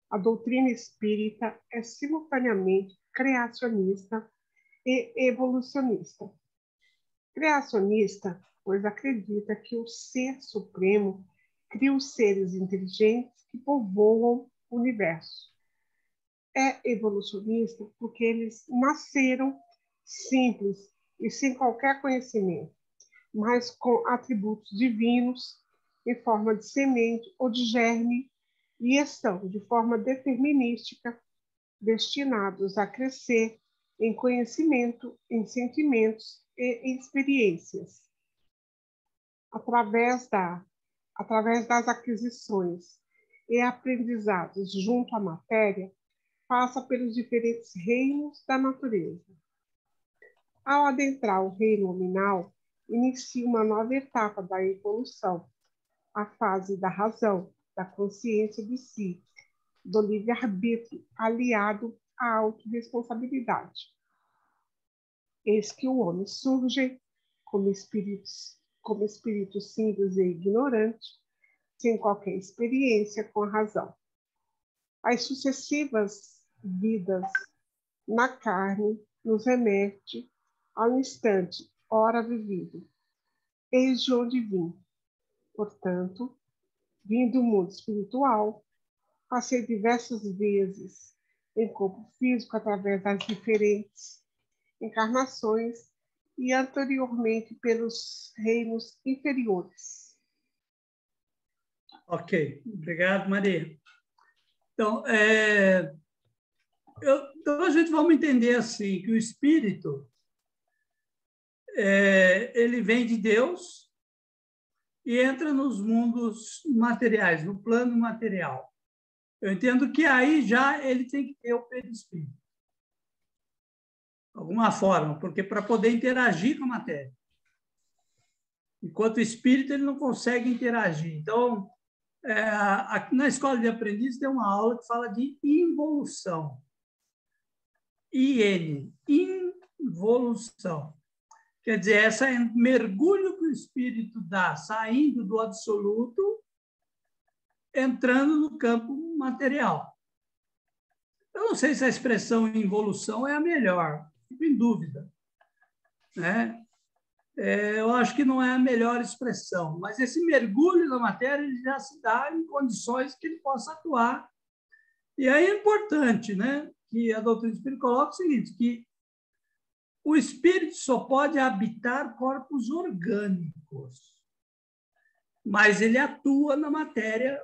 A doutrina espírita é simultaneamente criacionista e evolucionista. Criacionista, pois acredita que o Ser Supremo cria os seres inteligentes que povoam o universo. É evolucionista porque eles nasceram simples e sem qualquer conhecimento, mas com atributos divinos em forma de semente ou de germe e estão, de forma determinística, destinados a crescer em conhecimento, em sentimentos e em experiências. Através das aquisições e aprendizados junto à matéria, passa pelos diferentes reinos da natureza. Ao adentrar o reino nominal, inicia uma nova etapa da evolução, a fase da razão, da consciência de si, do livre-arbítrio, aliado à autorresponsabilidade. Eis que o homem surge como espírito simples e ignorante, sem qualquer experiência com a razão. As sucessivas vidas na carne nos remete ao instante, ora vivido. Eis de onde vim. Portanto, vim do mundo espiritual, passei diversas vezes em corpo físico através das diferentes encarnações e anteriormente pelos reinos inferiores.
Ok, obrigado, Maria. Então, então a gente vamos entender assim que o espírito ele vem de Deus e entra nos mundos materiais, no plano material. Eu entendo que aí já ele tem que ter o perispírito. De alguma forma, porque para poder interagir com a matéria. Enquanto o espírito, ele não consegue interagir. Então, na escola de aprendiz tem uma aula que fala de involução. Involução. Quer dizer, esse mergulho que o espírito dá, saindo do absoluto, entrando no campo material. Eu não sei se a expressão involução é a melhor, fico em dúvida, né? Eu acho que não é a melhor expressão, mas esse mergulho na matéria ele já se dá em condições que ele possa atuar. E aí é importante, né, que a doutrina do Espírito coloca o seguinte, que o espírito só pode habitar corpos orgânicos, mas ele atua na matéria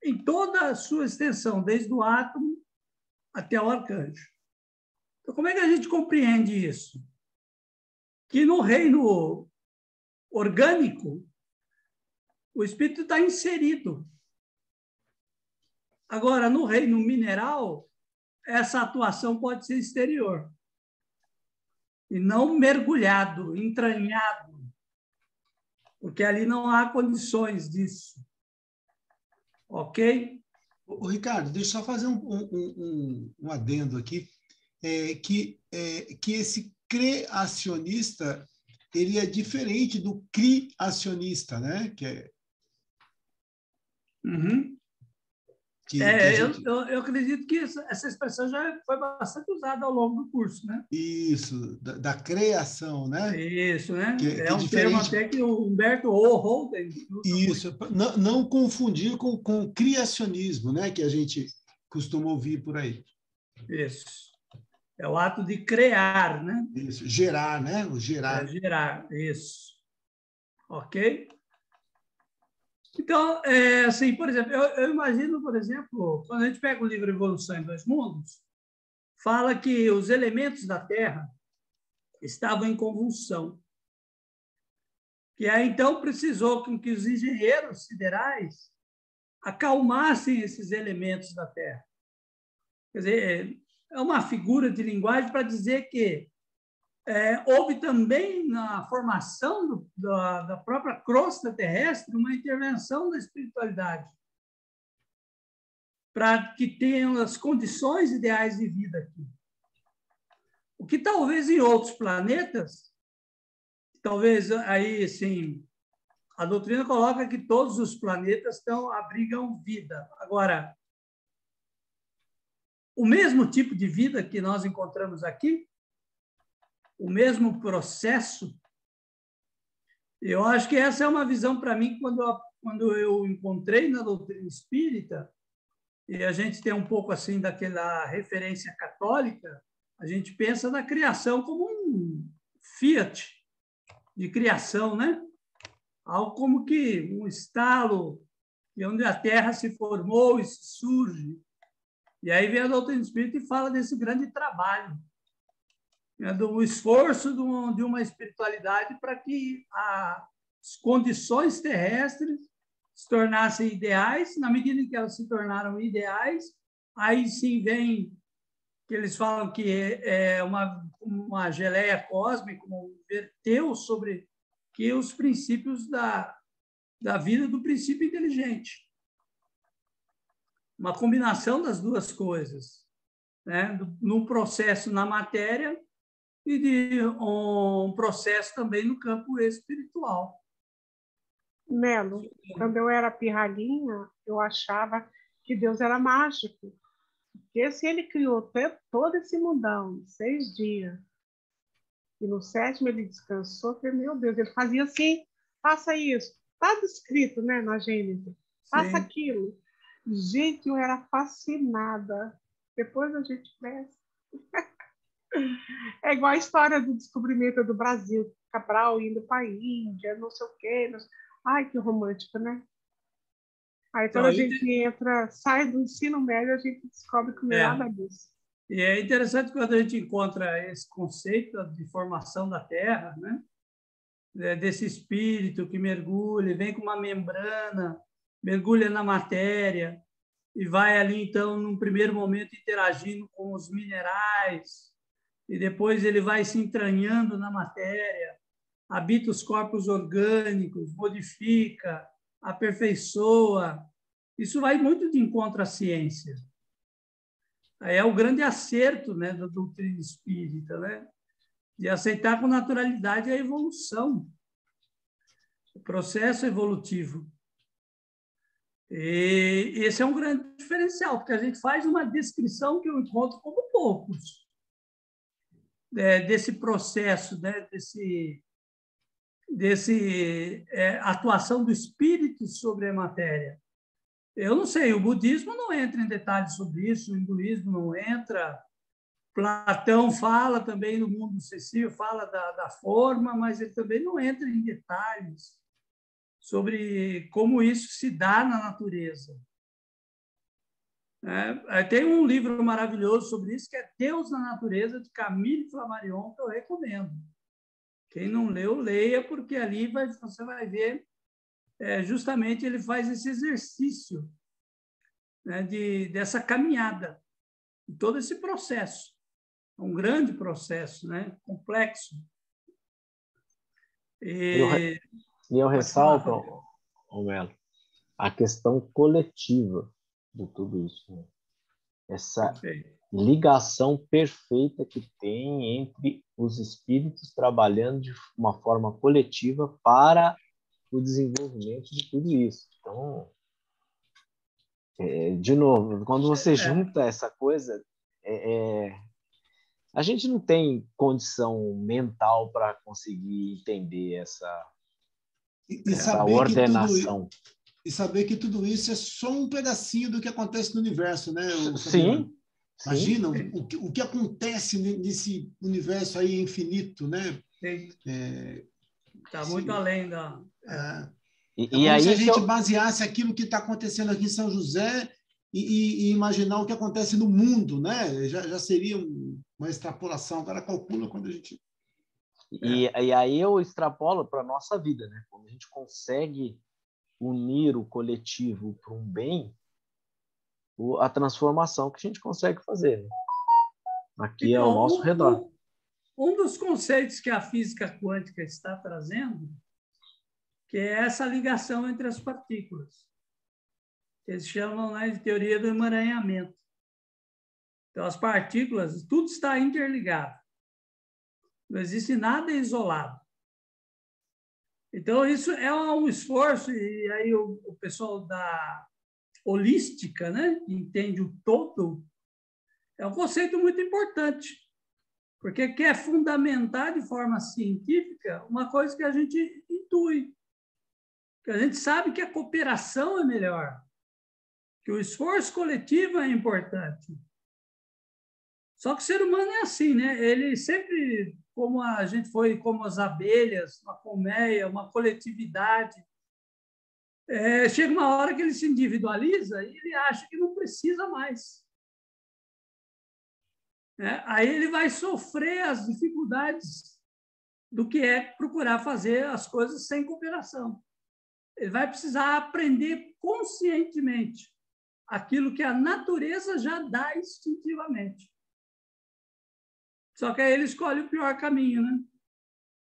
em toda a sua extensão, desde o átomo até o arcanjo. Então, como é que a gente compreende isso? Que no reino orgânico, o espírito está inserido. Agora, no reino mineral, essa atuação pode ser exterior. E não mergulhado, entranhado, porque ali não há condições disso. Ok?
Ricardo, deixa eu só fazer um adendo aqui, que esse criacionista ele é diferente do criacionista, né?
Uhum. Eu acredito que essa expressão já foi bastante usada ao longo do curso, né?
Isso, da criação, né?
Isso, né?
Que
um termo até que o Humberto Holden usa.
Isso, não confundir com criacionismo, né? Que a gente costuma ouvir por aí.
Isso. É o ato de criar, né?
Isso, gerar, né? O gerar.
Gerar, isso. Ok? Então, assim, por exemplo, eu imagino, por exemplo, quando a gente pega o livro Evolução em Dois Mundos, fala que os elementos da Terra estavam em convulsão. E aí, então, precisou que os engenheiros siderais acalmassem esses elementos da Terra. Quer dizer, é uma figura de linguagem para dizer que houve também na formação da própria crosta terrestre uma intervenção da espiritualidade para que tenham as condições ideais de vida aqui. O que talvez em outros planetas, talvez aí, sim, a doutrina coloca que todos os planetas abrigam vida. Agora, o mesmo tipo de vida que nós encontramos aqui, o mesmo processo, eu acho que essa é uma visão para mim quando eu encontrei na doutrina espírita, e a gente tem um pouco assim daquela referência católica, a gente pensa na criação como um fiat de criação, né? Algo como que um estalo, onde a Terra se formou e se surge. E aí vem a doutrina espírita e fala desse grande trabalho, do esforço de uma espiritualidade para que as condições terrestres se tornassem ideais. Na medida em que elas se tornaram ideais, aí sim vem que eles falam que é uma geleia cósmica, verteu sobre que os princípios da vida do princípio inteligente. Uma combinação das duas coisas, né? No processo na matéria e de um processo também no campo espiritual.
Melo, quando eu era pirralhinha, eu achava que Deus era mágico. Porque se ele criou todo esse mundão em 6 dias, e no 7º ele descansou, eu falei, meu Deus, ele fazia assim, faça isso. Está descrito, né, na Gênesis. Faça aquilo. Gente, eu era fascinada. Depois a gente cresce. É igual a história do descobrimento do Brasil, Cabral indo para a Índia, não sei o quê. Ai, que romântico, né? Aí quando a gente entra, sai do ensino médio, a gente descobre que não é nada disso.
E é interessante quando a gente encontra esse conceito de formação da Terra, né? Desse espírito que mergulha, vem com uma membrana, mergulha na matéria e vai ali, então, num primeiro momento, interagindo com os minerais, e depois ele vai se entranhando na matéria, habita os corpos orgânicos, modifica, aperfeiçoa. Isso vai muito de encontro à ciência. É o grande acerto, né, da doutrina espírita, né? De aceitar com naturalidade a evolução, o processo evolutivo. E esse é um grande diferencial, porque a gente faz uma descrição que eu encontro como poucos, desse processo, né, desse atuação do espírito sobre a matéria. Eu não sei, o budismo não entra em detalhes sobre isso, o hinduísmo não entra, Platão fala também do mundo sensível, fala da forma, mas ele também não entra em detalhes sobre como isso se dá na natureza. Tem um livro maravilhoso sobre isso, que é Deus na Natureza, de Camille Flammarion, que eu recomendo. Quem não leu, leia, porque ali você vai ver, justamente ele faz esse exercício, né, dessa caminhada, de todo esse processo. É um grande processo, né, complexo.
E eu ressalto, Melo, a questão coletiva de tudo isso, né? Essa ligação perfeita que tem entre os espíritos trabalhando de uma forma coletiva para o desenvolvimento de tudo isso. Então, de novo, quando você junta essa coisa, a gente não tem condição mental para conseguir entender essa ordenação.
E saber que tudo isso é só um pedacinho do que acontece no universo, né?
Sim.
Imagina o que acontece nesse universo aí infinito, né?
Está muito além da...
E aí se a gente baseasse aquilo que está acontecendo aqui em São José e imaginar o que acontece no mundo, né? Já seria uma extrapolação. Agora calcula quando a gente...
E aí eu extrapolo para a nossa vida, né? Quando a gente consegue unir o coletivo para um bem, a transformação que a gente consegue fazer, né? Aqui então, ao nosso redor.
Um dos conceitos que a física quântica está trazendo, que é essa ligação entre as partículas. Eles chamam, né, de teoria do emaranhamento. Então, as partículas, tudo está interligado. Não existe nada isolado. Então, isso é um esforço, e aí o pessoal da holística, né, que entende o todo, é um conceito muito importante, porque quer fundamentar de forma científica uma coisa que a gente intui, que a gente sabe que a cooperação é melhor, que o esforço coletivo é importante. Só que o ser humano é assim, né? Ele sempre, como a gente foi, como as abelhas, uma colmeia, uma coletividade, chega uma hora que ele se individualiza e ele acha que não precisa mais. Aí ele vai sofrer as dificuldades do que é procurar fazer as coisas sem cooperação. ele vai precisar aprender conscientemente aquilo que a natureza já dá instintivamente. Só que aí ele escolhe o pior caminho, né?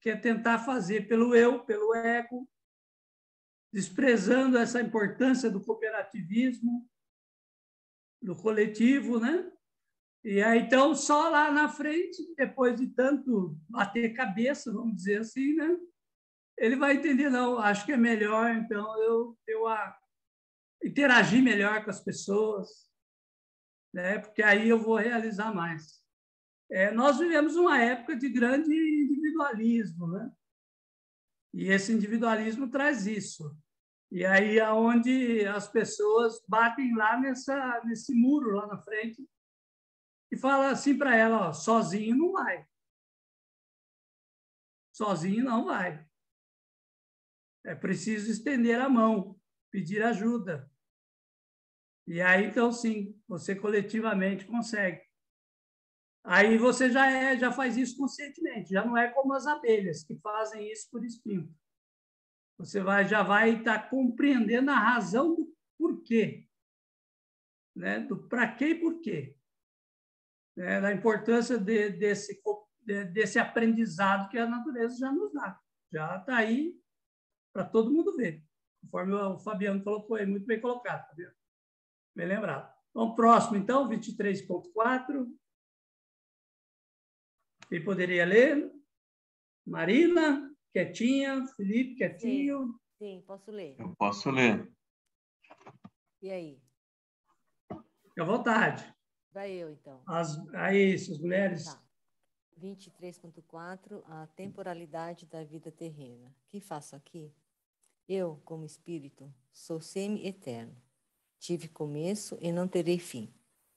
Que é tentar fazer pelo eu, pelo ego, desprezando essa importância do cooperativismo, do coletivo, né? E aí, então, só lá na frente, depois de tanto bater cabeça, vamos dizer assim, né? Ele vai entender, não, acho que é melhor, então, eu interagir melhor com as pessoas, né? Porque aí eu vou realizar mais. Nós vivemos uma época de grande individualismo, né? E esse individualismo traz isso. E aí é onde as pessoas batem lá nesse muro lá na frente e falam assim para ela, ó, sozinho não vai. Sozinho não vai. É preciso estender a mão, pedir ajuda. E aí, então, sim, você coletivamente consegue. Aí você já faz isso conscientemente, já não é como as abelhas, que fazem isso por instinto. Você já vai estar compreendendo a razão do porquê, né? Do para quê e porquê, né? Da importância desse aprendizado que a natureza já nos dá. Já está aí para todo mundo ver. Conforme o Fabiano falou, foi muito bem colocado, Fabiano. Bem lembrado. Vamos próximo, então, 23.4. Quem poderia ler? Marina, quietinha. Felipe, quietinho.
Sim, posso ler.
Eu posso ler.
E aí?
Fique à vontade.
Vai eu, então.
As mulheres.
Tá. 23.4, a temporalidade da vida terrena. O que faço aqui? Eu, como espírito, sou semi-eterno. Tive começo e não terei fim.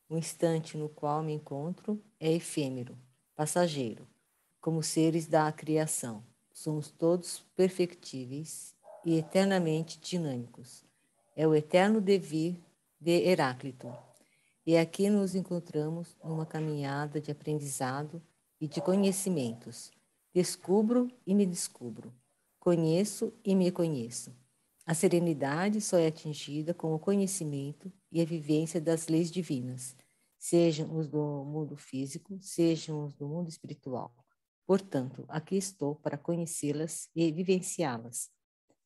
O instante no qual me encontro é efêmero, passageiro, como seres da criação. Somos todos perfectíveis e eternamente dinâmicos. É o eterno devir de Heráclito. E aqui nos encontramos numa caminhada de aprendizado e de conhecimentos. Descubro e me descubro. Conheço e me conheço. A serenidade só é atingida com o conhecimento e a vivência das leis divinas, sejam os do mundo físico, sejam os do mundo espiritual. Portanto, aqui estou para conhecê-las e vivenciá-las.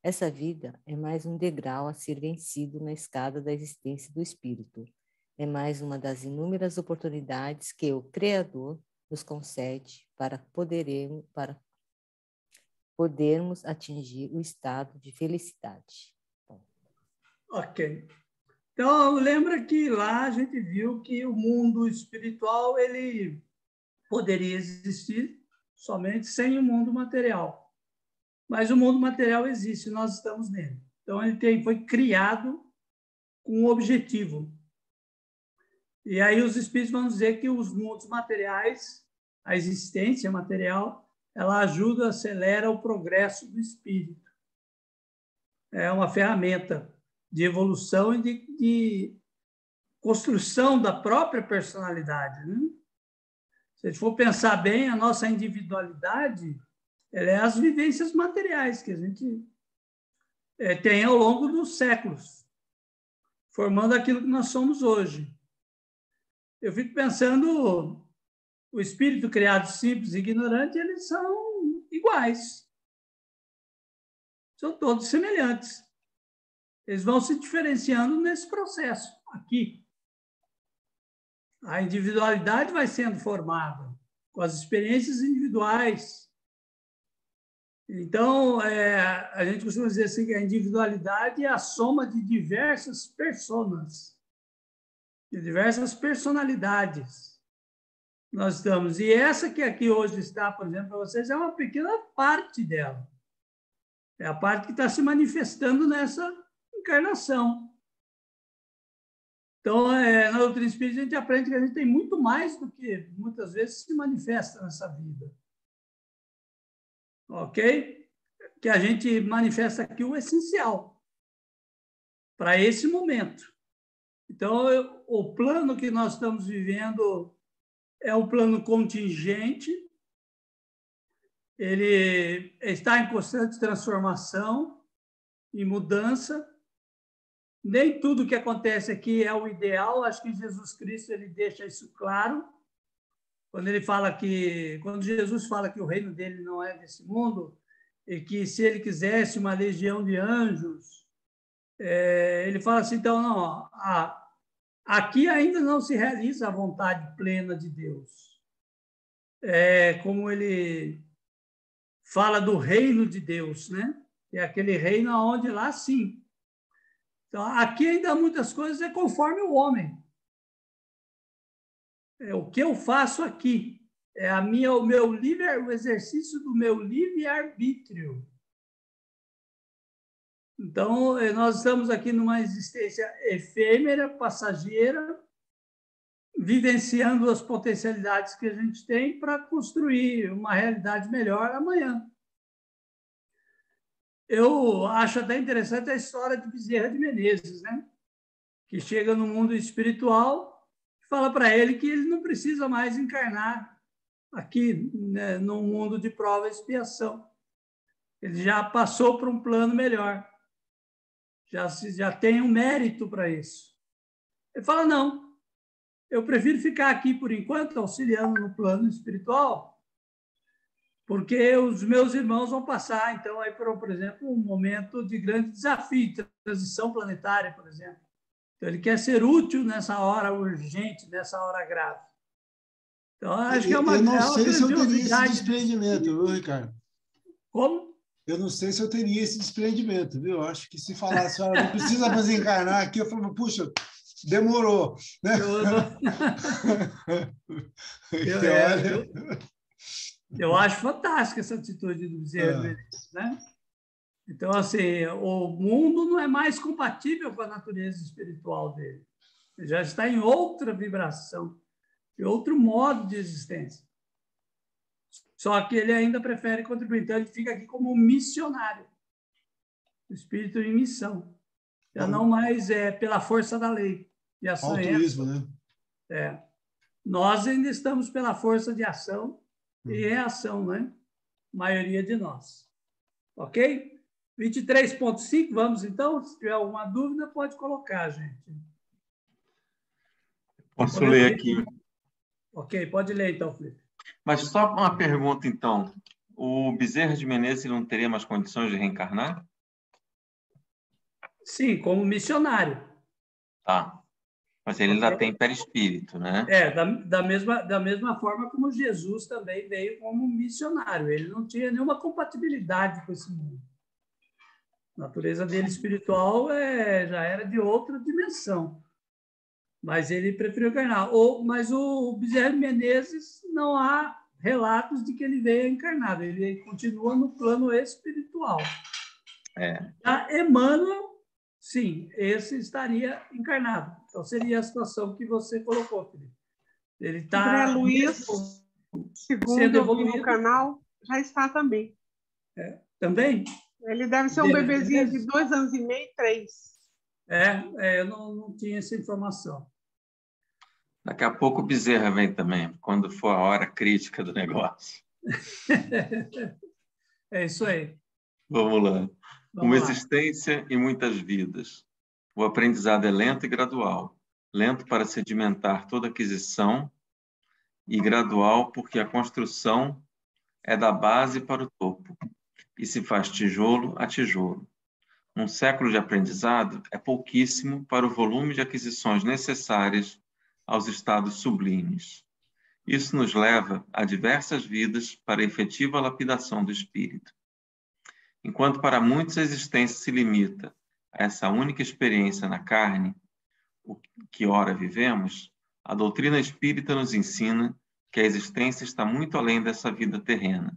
Essa vida é mais um degrau a ser vencido na escada da existência do espírito. É mais uma das inúmeras oportunidades que o Criador nos concede para podermos atingir o estado de felicidade. Bom.
Ok. Então, lembra que lá a gente viu que o mundo espiritual ele poderia existir somente sem o mundo material. Mas o mundo material existe, nós estamos nele. Então, ele foi criado com um objetivo. E aí os espíritos vão dizer que os mundos materiais, a existência material, ela ajuda, acelera o progresso do espírito. É uma ferramenta de evolução e de construção da própria personalidade, né? Se a gente for pensar bem, a nossa individualidade ela é as vivências materiais que a gente tem ao longo dos séculos, formando aquilo que nós somos hoje. Eu fico pensando, o espírito criado simples e ignorante, eles são iguais. São todos semelhantes. Eles vão se diferenciando nesse processo, aqui. A individualidade vai sendo formada com as experiências individuais. Então, a gente costuma dizer assim que a individualidade é a soma de diversas personas, de diversas personalidades. Nós estamos. E essa que aqui hoje está, por exemplo, para vocês, é uma pequena parte dela. É a parte que está se manifestando nessa encarnação. Então, na doutrina espírita, a gente aprende que a gente tem muito mais do que, muitas vezes, se manifesta nessa vida. Ok? Que a gente manifesta aqui o essencial para esse momento. Então, o plano que nós estamos vivendo é um plano contingente, ele está em constante transformação, em mudança. Nem tudo que acontece aqui é o ideal. Acho que Jesus Cristo ele deixa isso claro. Quando Jesus fala que o reino dele não é desse mundo, e que se ele quisesse uma legião de anjos, ele fala assim, então, não, aqui ainda não se realiza a vontade plena de Deus. Como ele fala do reino de Deus, né? É aquele reino onde lá sim. Então, aqui ainda muitas coisas é conforme o homem. O que eu faço aqui é o exercício do meu livre-arbítrio. Então, nós estamos aqui numa existência efêmera, passageira, vivenciando as potencialidades que a gente tem para construir uma realidade melhor amanhã. Eu acho até interessante a história de Bezerra de Menezes, né? Que chega no mundo espiritual e fala para ele que ele não precisa mais encarnar aqui, né, no mundo de prova e expiação. Ele já passou para um plano melhor. Já tem um mérito para isso. Ele fala, não, eu prefiro ficar aqui por enquanto, auxiliando no plano espiritual, porque os meus irmãos vão passar, então, aí por exemplo, um momento de grande desafio, de transição planetária, por exemplo. Então, ele quer ser útil nessa hora urgente, nessa hora grave. Então, acho que
eu não sei se eu teria esse desprendimento, viu, Ricardo?
Como?
Eu não sei se eu teria esse desprendimento, viu? Eu acho que se falasse, olha, não precisa mais encarnar aqui, eu falo, puxa, demorou. Né?
Eu acho fantástica essa atitude do Bezerra, né? Então, assim, o mundo não é mais compatível com a natureza espiritual dele. Ele já está em outra vibração, em outro modo de existência. Só que ele ainda prefere contribuir. Então, ele fica aqui como um missionário. O espírito em missão. Já não mais pela força da lei. De ação
altruísmo,
né? Nós ainda estamos pela força de ação e reação, né? A maioria de nós. Ok? 23.5, vamos então? Se tiver alguma dúvida, pode colocar, gente.
Posso ler aqui.
Ok, pode ler então, Felipe.
Mas só uma pergunta, então. O Bezerra de Menezes não teria mais condições de reencarnar?
Sim, como missionário.
Tá. Mas ele ainda tem perispírito, né?
Da mesma forma como Jesus também veio como missionário. Ele não tinha nenhuma compatibilidade com esse mundo. A natureza dele espiritual já era de outra dimensão. Mas ele preferiu encarnar. Mas o Bezerra de Menezes, não há relatos de que ele veio encarnado. Ele continua no plano espiritual. Já Emmanuel, sim, esse estaria encarnado. Então, seria a situação que você colocou, Felipe. Ele está...
André Luiz, segundo eu vi no canal, já está também.
Também?
Ele deve ser um bebezinho de 2 anos e meio, 3.
Eu não tinha essa informação.
Daqui a pouco o Bezerra vem também, quando for a hora crítica do negócio.
É isso aí.
Vamos lá. Uma existência e muitas vidas. O aprendizado é lento e gradual. Lento para sedimentar toda aquisição e gradual porque a construção é da base para o topo e se faz tijolo a tijolo. Um século de aprendizado é pouquíssimo para o volume de aquisições necessárias aos estados sublimes. Isso nos leva a diversas vidas para a efetiva lapidação do espírito. Enquanto para muitos a existência se limita a essa única experiência na carne, o que ora vivemos, a doutrina espírita nos ensina que a existência está muito além dessa vida terrena.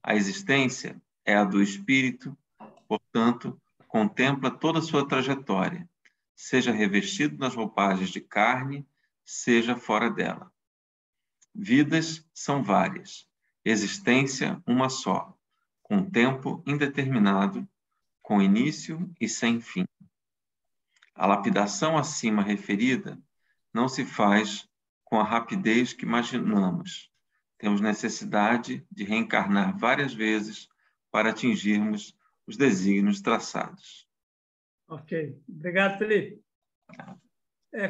A existência é a do espírito, portanto, contempla toda a sua trajetória, seja revestido nas roupagens de carne, seja fora dela. Vidas são várias, existência uma só, com tempo indeterminado, com início e sem fim. A lapidação acima referida não se faz com a rapidez que imaginamos. Temos necessidade de reencarnar várias vezes para atingirmos os desígnios traçados.
Ok. Obrigado, Felipe.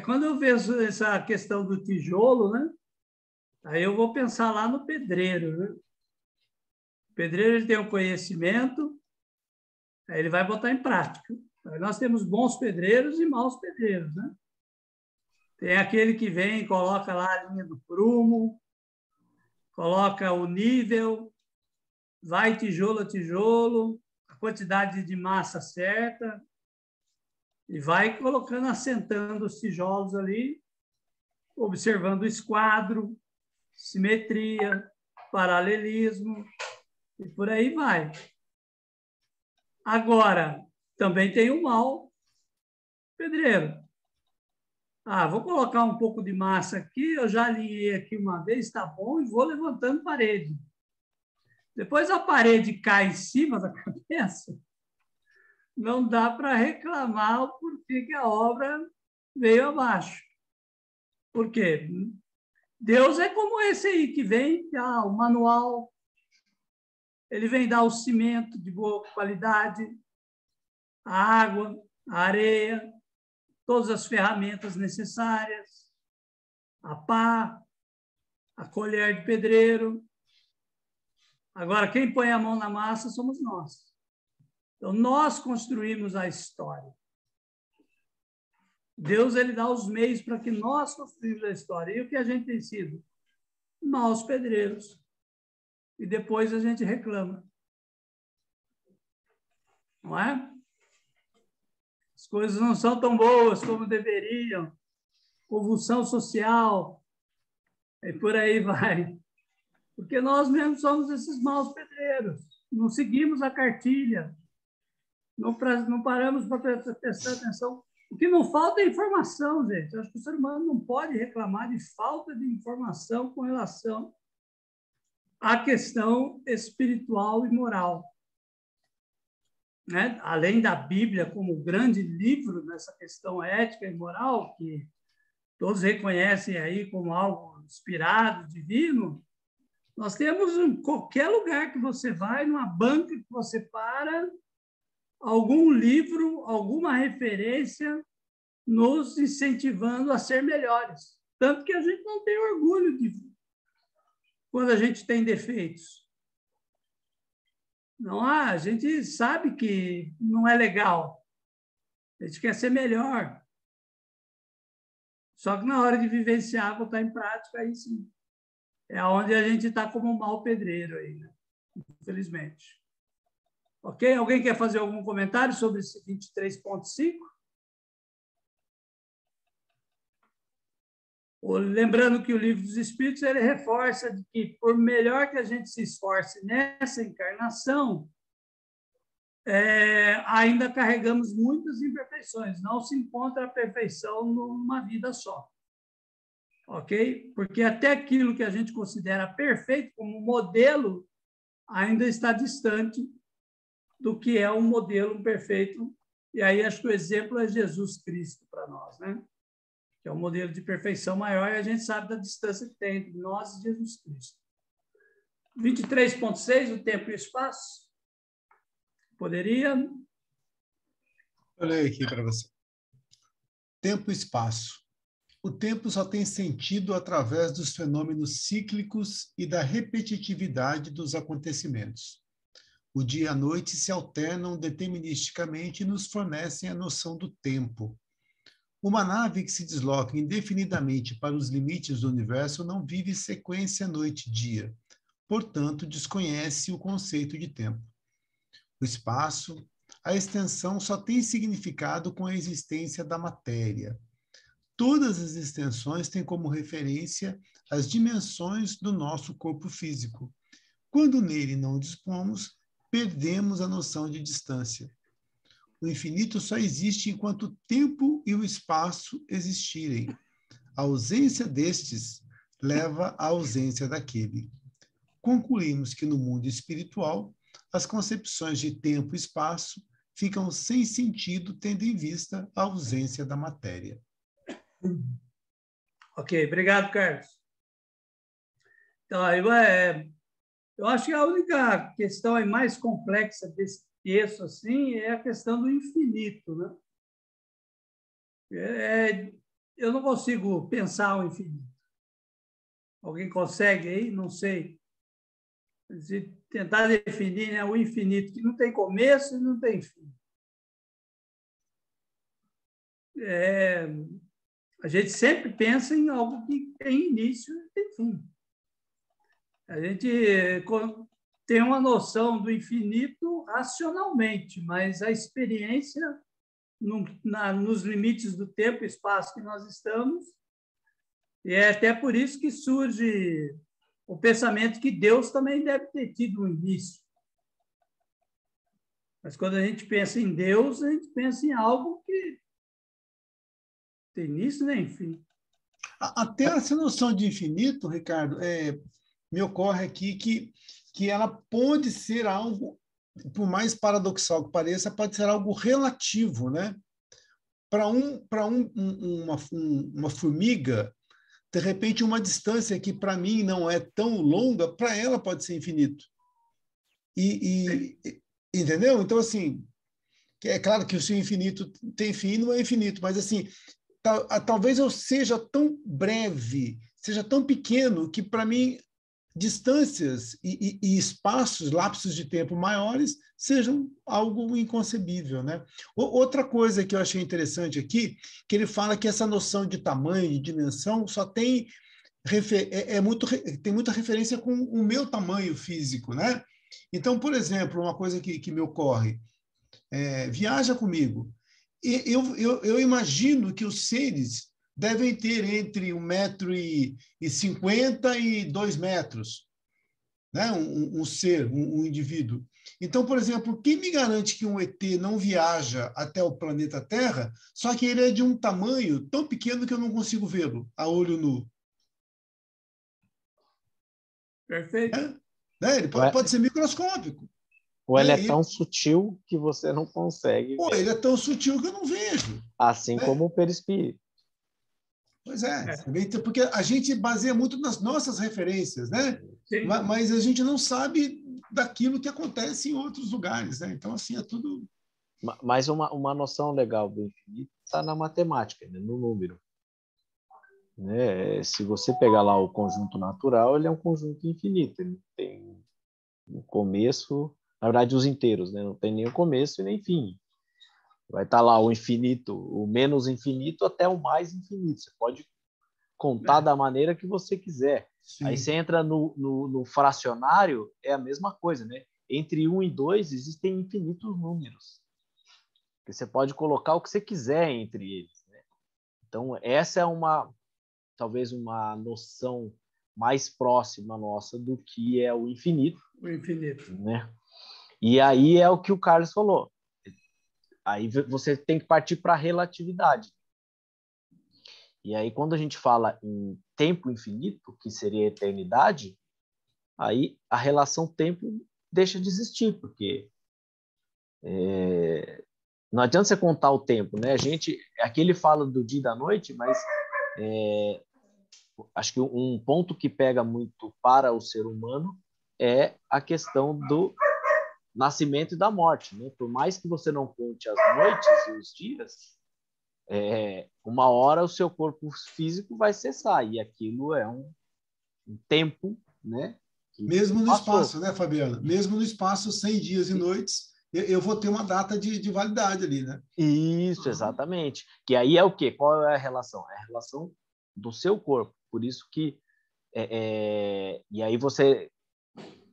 Quando eu vejo essa questão do tijolo, né? Aí eu vou pensar lá no pedreiro, né? O pedreiro ele tem o conhecimento, aí ele vai botar em prática. Aí nós temos bons pedreiros e maus pedreiros, né? Tem aquele que vem e coloca lá a linha do prumo, coloca o nível, vai tijolo a tijolo, a quantidade de massa certa, e vai colocando, assentando os tijolos ali, observando o esquadro, simetria, paralelismo, e por aí vai. Agora, também tem o mau pedreiro. Vou colocar um pouco de massa aqui, eu já alinhei aqui uma vez, está bom, e vou levantando parede. Depois a parede cai em cima da cabeça, não dá para reclamar o porquê que a obra veio abaixo. Por quê? Deus é como esse aí, que vem dar o manual, ele vem dar o cimento de boa qualidade, a água, a areia, todas as ferramentas necessárias, a pá, a colher de pedreiro. Agora, quem põe a mão na massa somos nós. Então, nós construímos a história. Deus ele dá os meios para que nós construímos a história. E o que a gente tem sido? Maus pedreiros. E depois a gente reclama. Não é? As coisas não são tão boas como deveriam. Convulsão social. E por aí vai. Porque nós mesmos somos esses maus pedreiros. Não seguimos a cartilha. Não paramos para prestar atenção. O que não falta é informação, gente. Eu acho que o ser humano não pode reclamar de falta de informação com relação à questão espiritual e moral. Né? Além da Bíblia como grande livro nessa questão ética e moral, que todos reconhecem aí como algo inspirado, divino, nós temos em qualquer lugar que você vai, numa banca que você para, algum livro, alguma referência nos incentivando a ser melhores. Tanto que a gente não tem orgulho quando a gente tem defeitos. Não há, a gente sabe que não é legal. A gente quer ser melhor. Só que na hora de vivenciar, botar em prática, aí sim. É onde a gente está como um mau pedreiro aí, né? Infelizmente. Ok? Alguém quer fazer algum comentário sobre esse 23.5? Lembrando que o Livro dos Espíritos ele reforça de que, por melhor que a gente se esforce nessa encarnação, ainda carregamos muitas imperfeições. Não se encontra a perfeição numa vida só. Ok? Porque até aquilo que a gente considera perfeito como modelo ainda está distante do que é um modelo perfeito. E aí acho que o exemplo é Jesus Cristo para nós, né? Que é um modelo de perfeição maior, e a gente sabe da distância que tem entre nós e Jesus Cristo. 23.6, o tempo e o espaço. Poderia?
Olha aqui para você. Tempo e espaço. O tempo só tem sentido através dos fenômenos cíclicos e da repetitividade dos acontecimentos. O dia e a noite se alternam deterministicamente e nos fornecem a noção do tempo. Uma nave que se desloca indefinidamente para os limites do universo não vive sequência noite-dia, portanto, desconhece o conceito de tempo. O espaço, a extensão só tem significado com a existência da matéria. Todas as extensões têm como referência as dimensões do nosso corpo físico. Quando nele não dispomos, perdemos a noção de distância. O infinito só existe enquanto o tempo e o espaço existirem. A ausência destes leva à ausência daquele. Concluímos que no mundo espiritual, as concepções de tempo e espaço ficam sem sentido, tendo em vista a ausência da matéria.
Ok, obrigado, Carlos. Então, eu acho que a única questão mais complexa desse esqueço assim é a questão do infinito, né? Eu não consigo pensar o infinito. Alguém consegue aí? Não sei. Se tentar definir, né, o infinito, que não tem começo e não tem fim. A gente sempre pensa em algo que tem início e tem fim. A gente tem uma noção do infinito racionalmente, mas a experiência, nos limites do tempo e espaço que nós estamos, e é até por isso que surge o pensamento que Deus também deve ter tido um início. Mas quando a gente pensa em Deus, a gente pensa em algo que tem início nem fim.
Até essa noção de infinito, Ricardo, me ocorre aqui que ela pode ser algo, por mais paradoxal que pareça, pode ser algo relativo, né? Para uma formiga, de repente, uma distância que para mim não é tão longa, para ela pode ser infinito. Entendeu? Então, assim, é claro que o seu infinito tem fim, não é infinito, mas assim, talvez eu seja tão breve, seja tão pequeno, que para mim distâncias e espaços, lapsos de tempo maiores, sejam algo inconcebível, né? Outra coisa que eu achei interessante aqui, que ele fala que essa noção de tamanho, de dimensão, só tem tem muita referência com o meu tamanho físico, né? Então, por exemplo, uma coisa que me ocorre, viaja comigo. Eu imagino que os seres devem ter entre 1,50 m e 2 metros, né? Um ser, um indivíduo. Então, por exemplo, quem me garante que um ET não viaja até o planeta Terra, só que ele é de um tamanho tão pequeno que eu não consigo vê-lo a olho nu?
Perfeito.
Né? Ele pode ser microscópico.
Ou ele é tão sutil que você não consegue ver.
Ele é tão sutil que eu não vejo.
Assim como o perispírito.
Pois porque a gente baseia muito nas nossas referências, né?
Sim.
Mas a gente não sabe daquilo que acontece em outros lugares, né? Então, assim, é tudo...
Mas uma noção legal do infinito está na matemática, né? No número. Né? Se você pegar lá o conjunto natural, ele é um conjunto infinito. Ele tem um começo, na verdade, os inteiros, né? Não tem nem começo e nem fim. Vai estar lá o infinito, o menos infinito até o mais infinito. Você pode contar da maneira que você quiser. Sim. Aí você entra no fracionário, é a mesma coisa, né? Entre 1 e 2 existem infinitos números. Que você pode colocar o que você quiser entre eles, né? Então, essa é talvez uma noção mais próxima nossa do que é o infinito.
O infinito.
Né? E aí é o que o Carlos falou. Aí você tem que partir para a relatividade. E aí, quando a gente fala em tempo infinito, que seria a eternidade, aí a relação tempo deixa de existir, porque não adianta você contar o tempo, né? Aqui ele fala do dia e da noite, mas acho que um ponto que pega muito para o ser humano é a questão do nascimento e da morte, né? Por mais que você não conte as noites e os dias, uma hora o seu corpo físico vai cessar, e aquilo é um tempo, né?
Mesmo no espaço, né, Fabiana? Mesmo no espaço, 100 dias e noites, eu vou ter uma data de validade ali, né?
Isso, exatamente. Que aí é o quê? Qual é a relação? É a relação do seu corpo. Por isso que... E aí você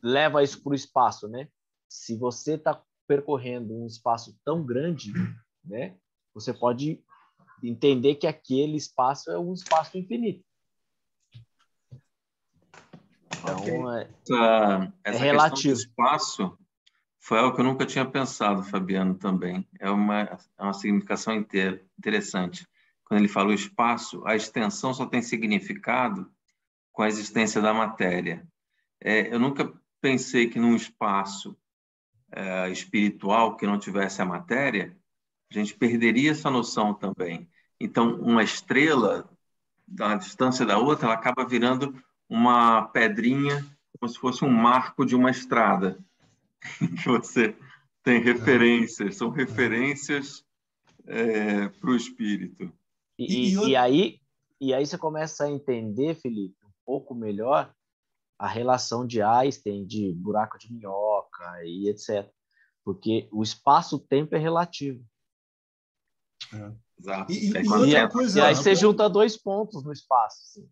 leva isso para o espaço, né? Se você está percorrendo um espaço tão grande, né? Você pode entender que aquele espaço é um espaço infinito. Então,
essa
relativo.
Questão do espaço foi algo que eu nunca tinha pensado, Fabiano, também. É uma significação interessante. Quando ele fala o espaço, a extensão só tem significado com a existência da matéria. Eu nunca pensei que num espaço espiritual que não tivesse a matéria, a gente perderia essa noção também. Então, uma estrela, da distância da outra, ela acaba virando uma pedrinha, como se fosse um marco de uma estrada, que você Tem referências, são referências para o espírito.
E aí você começa a entender, Felipe, um pouco melhor a relação de Einstein, de buraco de minhoca e etc. Porque o espaço-tempo é relativo.
Exato.
E outra coisa...
E aí você junta dois pontos no espaço. Assim.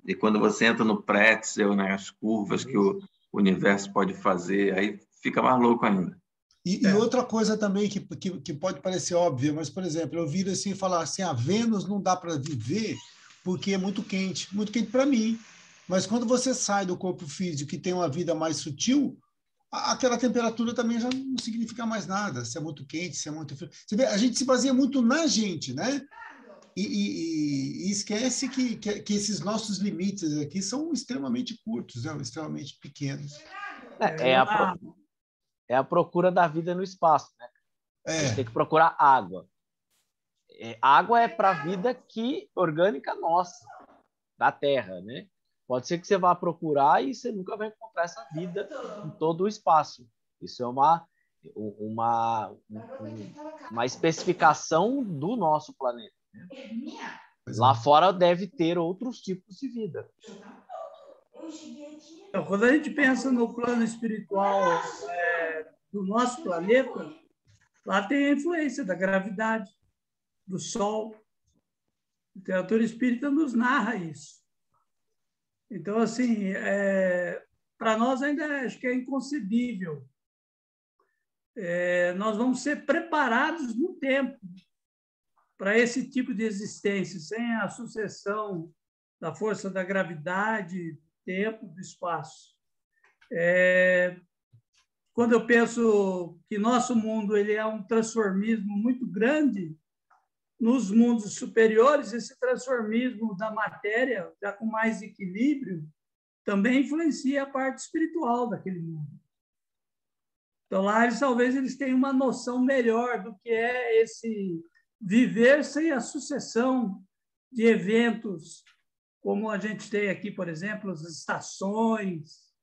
E quando você entra no pretzel, né, as curvas que o universo pode fazer, aí fica mais louco ainda.
E outra coisa também que pode parecer óbvia, mas, por exemplo, eu viro assim e falar assim, a Vênus não dá para viver porque é muito quente para mim. Mas quando você sai do corpo físico e tem uma vida mais sutil, aquela temperatura também já não significa mais nada, se é muito quente, se é muito frio. Você vê, a gente se baseia muito na gente, né? E esquece que esses nossos limites aqui são extremamente curtos, né? Extremamente pequenos.
É a procura da vida no espaço, né? A gente tem que procurar água. Água é para a vida orgânica nossa, da Terra, né? Pode ser que você vá procurar e você nunca vai encontrar essa vida em todo o espaço. Isso é uma especificação do nosso planeta. Né? Lá fora deve ter outros tipos de vida.
Então, quando a gente pensa no plano espiritual do nosso planeta, lá tem a influência da gravidade, do Sol. A literatura espírita nos narra isso. Então, assim, para nós ainda acho que é inconcebível. Nós vamos ser preparados no tempo para esse tipo de existência, sem a sucessão da força da gravidade, do tempo, do espaço. Quando eu penso que nosso mundo ele é um transformismo muito grande, nos mundos superiores, esse transformismo da matéria, já com mais equilíbrio, também influencia a parte espiritual daquele mundo. Então, lá, talvez eles tenham uma noção melhor do que é esse viver sem a sucessão de eventos, como a gente tem aqui, por exemplo, as estações.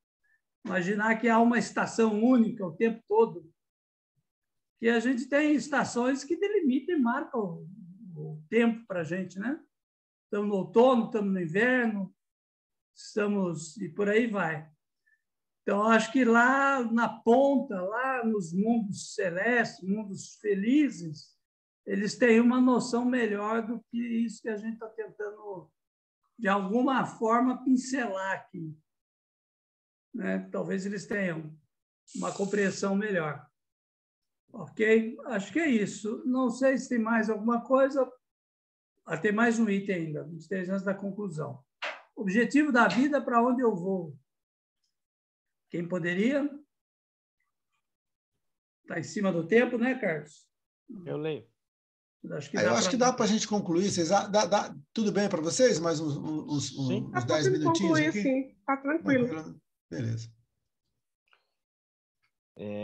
Imaginar que há uma estação única o tempo todo. E a gente tem estações que delimitam e marcam o tempo para a gente, né? Estamos no outono, estamos no inverno, e por aí vai. Então, acho que lá na ponta, lá nos mundos celestes, mundos felizes, eles têm uma noção melhor do que isso que a gente está tentando, de alguma forma, pincelar aqui. Né? Talvez eles tenham uma compreensão melhor. Ok? Acho que é isso. Não sei se tem mais alguma coisa. Tem mais um item ainda, 23 antes da conclusão. Objetivo da vida, para onde eu vou? Quem poderia? Está em cima do tempo, né, Carlos?
Eu leio.
Eu acho que dá para a gente concluir. Tudo bem para vocês? Mais uns 10 minutinhos aqui?
Sim, está tranquilo.
Beleza.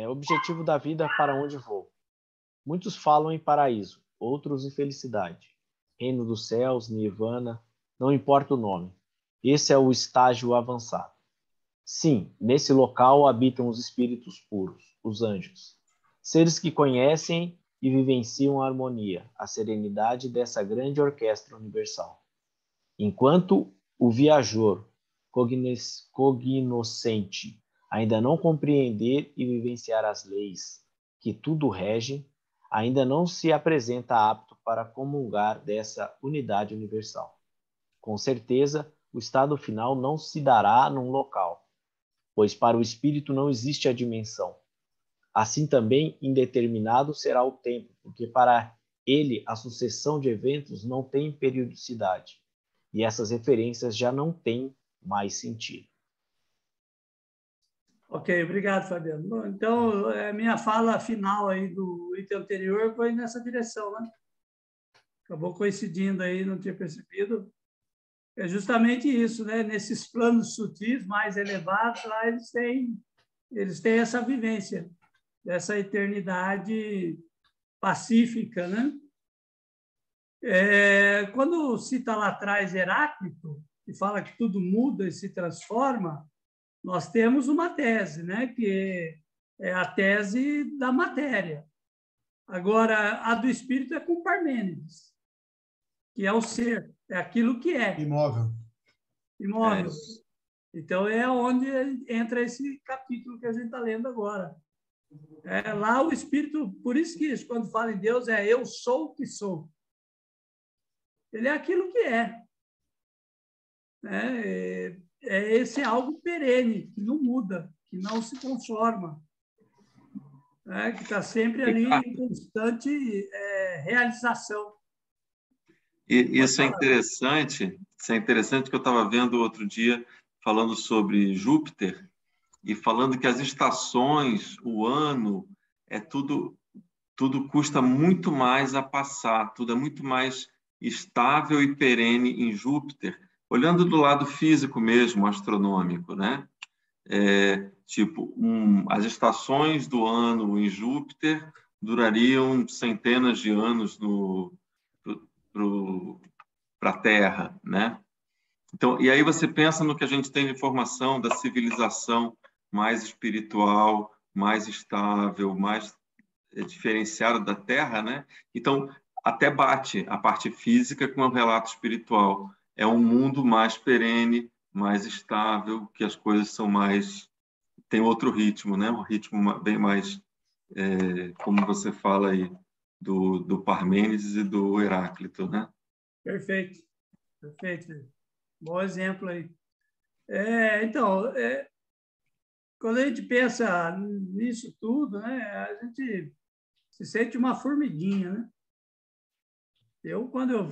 Objetivo da vida, para onde vou? Muitos falam em paraíso, outros em felicidade. Reino dos céus, nirvana, não importa o nome. Esse é o estágio avançado. Sim, nesse local habitam os espíritos puros, os anjos. Seres que conhecem e vivenciam a harmonia, a serenidade dessa grande orquestra universal. Enquanto o viajor cognoscente ainda não compreender e vivenciar as leis que tudo regem, ainda não se apresenta apto para comungar dessa unidade universal. Com certeza, o estado final não se dará num local, pois para o espírito não existe a dimensão. Assim também, indeterminado será o tempo, porque para ele a sucessão de eventos não tem periodicidade, e essas referências já não têm mais sentido.
Ok, obrigado, Fabiano. Bom, então, a minha fala final aí do item anterior foi nessa direção, né? Acabou coincidindo aí, não tinha percebido. É justamente isso, né? Nesses planos sutis mais elevados, lá eles têm essa vivência, dessa eternidade pacífica, né? Quando cita lá atrás Heráclito, que fala que tudo muda e se transforma, nós temos uma tese, né? Que é a tese da matéria. Agora, a do espírito é com Parmênides, que é o ser, é aquilo que é.
Imóvel.
Imóvel. Então, é onde entra esse capítulo que a gente está lendo agora. Lá o espírito, por isso que quando fala em Deus, eu sou o que sou. Ele é aquilo que é. Esse algo perene, que não muda, que não se transforma, que está sempre ali em constante realização.
Isso é interessante que eu estava vendo outro dia, falando sobre Júpiter, e falando que as estações, o ano, tudo custa muito mais a passar, tudo é muito mais estável e perene em Júpiter, olhando do lado físico mesmo, astronômico, né? As estações do ano em Júpiter durariam centenas de anos para a Terra, né? Então, e aí você pensa no que a gente tem de informação da civilização mais espiritual, mais estável, mais diferenciada da Terra, né? Então, até bate a parte física com o relato espiritual. É um mundo mais perene, mais estável, que as coisas são mais... Tem outro ritmo, né? Um ritmo bem mais, como você fala aí, do Parmênides e do Heráclito, né?
Perfeito. Bom exemplo aí. Então, quando a gente pensa nisso tudo, né, a gente se sente uma formiguinha, né? Quando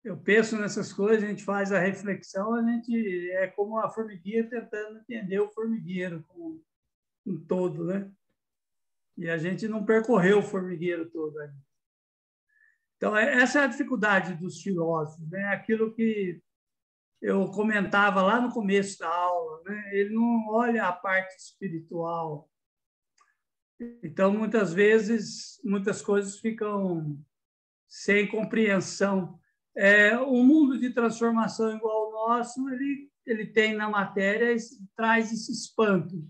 eu penso nessas coisas, a gente faz a reflexão, a gente é como uma formiguinha tentando entender o formigueiro como um todo, né? E a gente não percorreu o formigueiro todo ainda. Então, essa é a dificuldade dos filósofos, né? Aquilo que eu comentava lá no começo da aula, né? Ele não olha a parte espiritual. Então, muitas vezes, muitas coisas ficam sem compreensão. Um mundo de transformação igual ao nosso, ele tem na matéria, traz esse espanto.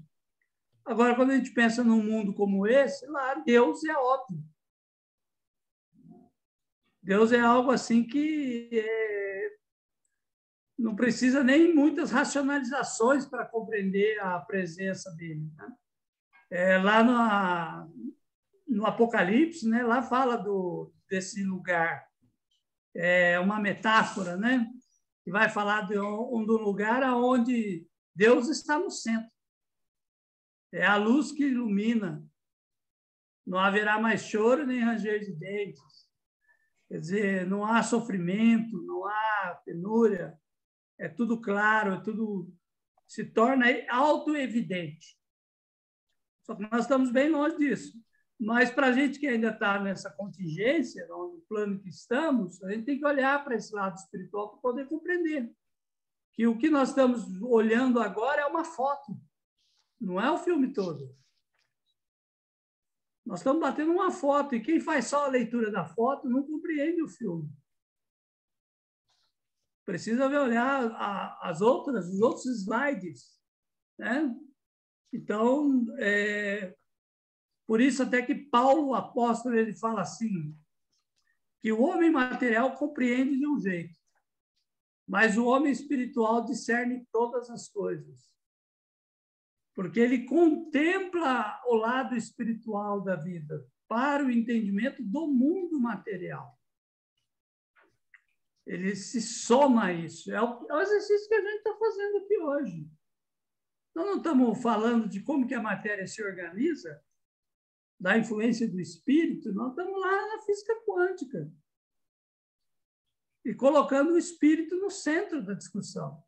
Agora, quando a gente pensa num mundo como esse, lá Deus é óbvio. Deus é algo assim que não precisa nem muitas racionalizações para compreender a presença dele, né? Lá no Apocalipse, né? Lá fala desse lugar. É uma metáfora, né? Que vai falar do lugar onde Deus está no centro. É a luz que ilumina. Não haverá mais choro nem ranger de dentes. Quer dizer, não há sofrimento, não há penúria. É tudo claro, tudo se torna autoevidente. Só que nós estamos bem longe disso. Mas, para a gente que ainda está nessa contingência, no plano que estamos, a gente tem que olhar para esse lado espiritual para poder compreender que o que nós estamos olhando agora é uma foto, não é o filme todo. Nós estamos batendo uma foto, e quem faz só a leitura da foto não compreende o filme. Precisa olhar os outros slides, né? Então, por isso até que Paulo, o apóstolo, ele fala assim, que o homem material compreende de um jeito, mas o homem espiritual discerne todas as coisas. Porque ele contempla o lado espiritual da vida para o entendimento do mundo material. Ele se soma a isso. É o exercício que a gente está fazendo aqui hoje. Nós não estamos falando de como que a matéria se organiza, da influência do espírito, nós estamos lá na física quântica. E colocando o espírito no centro da discussão.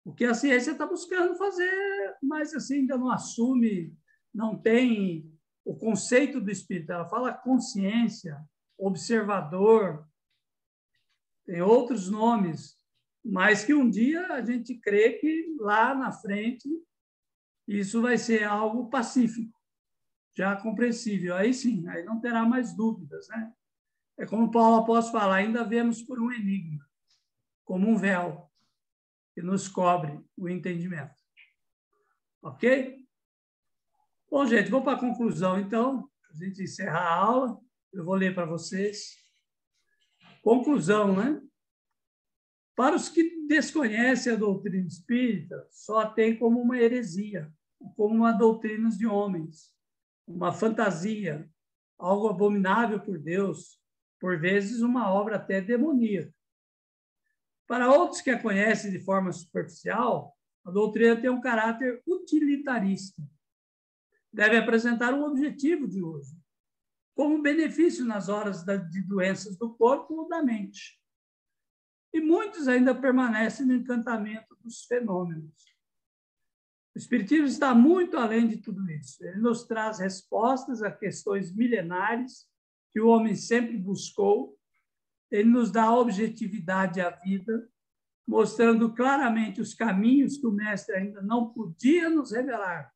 O que a ciência está buscando fazer, mas assim, ainda não assume, não tem o conceito do espírito. Ela fala consciência, observador, tem outros nomes, mas que um dia a gente crê que lá na frente isso vai ser algo pacífico, já compreensível. Aí sim, aí não terá mais dúvidas, né? É como Paulo apóstolo fala, ainda vemos por um enigma, como um véu que nos cobre o entendimento. Ok? Bom, gente, vou para a conclusão, então. A gente encerrar a aula. Eu vou ler para vocês. Conclusão, né? Para os que desconhecem a doutrina espírita, só a tem como uma heresia, como uma doutrina de homens, uma fantasia, algo abominável por Deus, por vezes uma obra até demoníaca. Para outros que a conhecem de forma superficial, a doutrina tem um caráter utilitarista. Deve apresentar um objetivo de uso, como benefício nas horas de doenças do corpo ou da mente. E muitos ainda permanecem no encantamento dos fenômenos. O Espiritismo está muito além de tudo isso. Ele nos traz respostas a questões milenares que o homem sempre buscou. Ele nos dá objetividade à vida, mostrando claramente os caminhos que o Mestre ainda não podia nos revelar,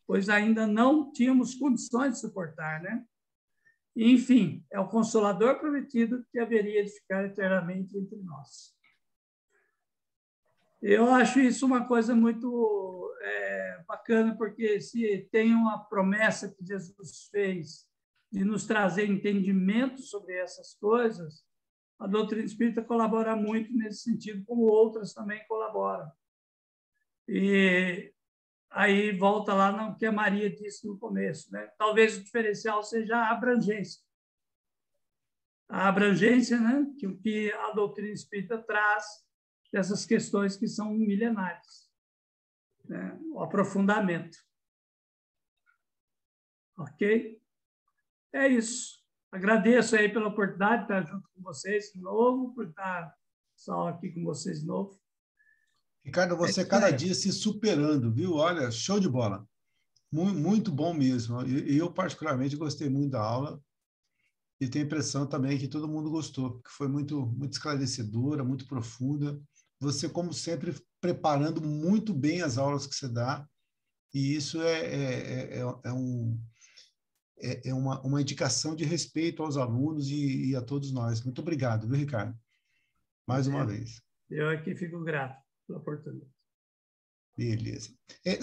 pois ainda não tínhamos condições de suportar, né? E, enfim, é o Consolador prometido que haveria de ficar eternamente entre nós. Eu acho isso uma coisa muito bacana, porque se tem uma promessa que Jesus fez de nos trazer entendimento sobre essas coisas, a doutrina espírita colabora muito nesse sentido, como outras também colaboram. E aí volta lá no que a Maria disse no começo, né? Talvez o diferencial seja a abrangência. A abrangência, né? Que o que a doutrina espírita traz dessas questões que são milenares, né? O aprofundamento. Ok? É isso. Agradeço aí pela oportunidade de estar junto com vocês de novo, por estar só aqui com vocês de novo.
Ricardo, você cada dia se superando, viu? Olha, show de bola. Muito bom mesmo. E eu, particularmente, gostei muito da aula e tenho a impressão também que todo mundo gostou, que foi muito esclarecedora, muito profunda. Você, como sempre, preparando muito bem as aulas que você dá, e isso é uma indicação de respeito aos alunos e a todos nós. Muito obrigado, viu, Ricardo? Mais uma vez.
Eu aqui fico grato pela oportunidade.
Beleza.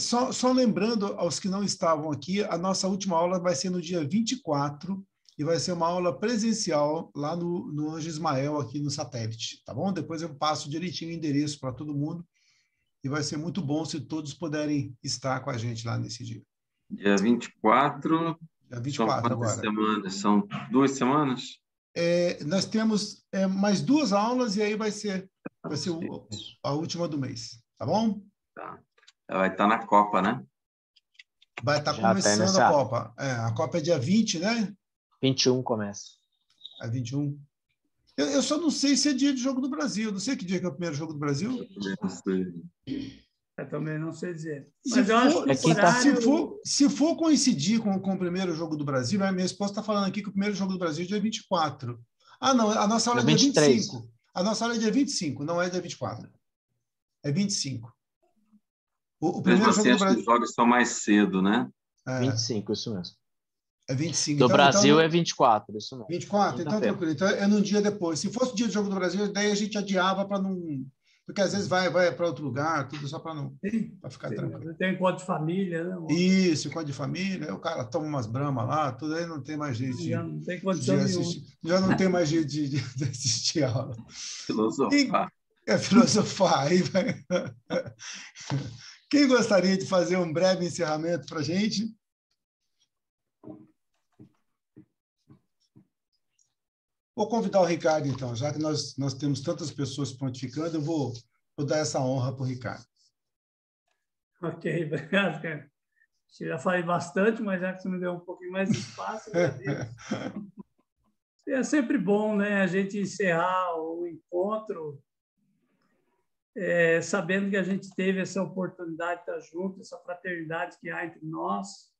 Só lembrando aos que não estavam aqui, a nossa última aula vai ser no dia 24 e vai ser uma aula presencial lá no Anjo Ismael, aqui no satélite, tá bom? Depois eu passo direitinho o endereço para todo mundo e vai ser muito bom se todos puderem estar com a gente lá nesse dia.
Dia 24. Dia
24
são
agora.
Semanas? São 2 semanas?
Nós temos mais 2 aulas e aí vai ser a última do mês, tá bom?
Tá. Vai estar na Copa, né?
Vai estar começando a Copa. A Copa é dia 20, né?
21 começa.
É 21. Eu só não sei se é dia de Jogo do Brasil. Não sei que dia que é o primeiro Jogo do Brasil.
Eu também não sei dizer. Mas eu acho que
se for coincidir com o primeiro Jogo do Brasil, minha esposa está falando aqui que o primeiro Jogo do Brasil é dia 24. Ah, não, a nossa aula é dia 25. A nossa aula é dia 25, não é dia 24. É 25. O primeiro Jogo do Brasil...
Os jogos são mais cedo, né?
25, isso mesmo.
É 25.
Do Brasil é 24, isso mesmo.
24, então tranquilo. Então é num dia depois. Se fosse o dia do Jogo do Brasil, daí a gente adiava para não... Porque às vezes vai para outro lugar, tudo só para não... Para ficar tranquilo.
Tem encontro de família, né?
Isso, encontro de família. O cara toma umas bramas lá, tudo aí não tem mais jeito
já não tem condição de assistir.
Já não tem mais jeito de assistir a aula.
Filosofar.
Filosofar. Aí vai... Quem gostaria de fazer um breve encerramento para a gente? Vou convidar o Ricardo, então, já que nós temos tantas pessoas pontificando, eu vou dar essa honra para o Ricardo.
Ok, obrigado, cara. Já falei bastante, mas já que você me deu um pouquinho mais de espaço, é sempre bom, né, a gente encerrar o encontro sabendo que a gente teve essa oportunidade de estar junto, essa fraternidade que há entre nós,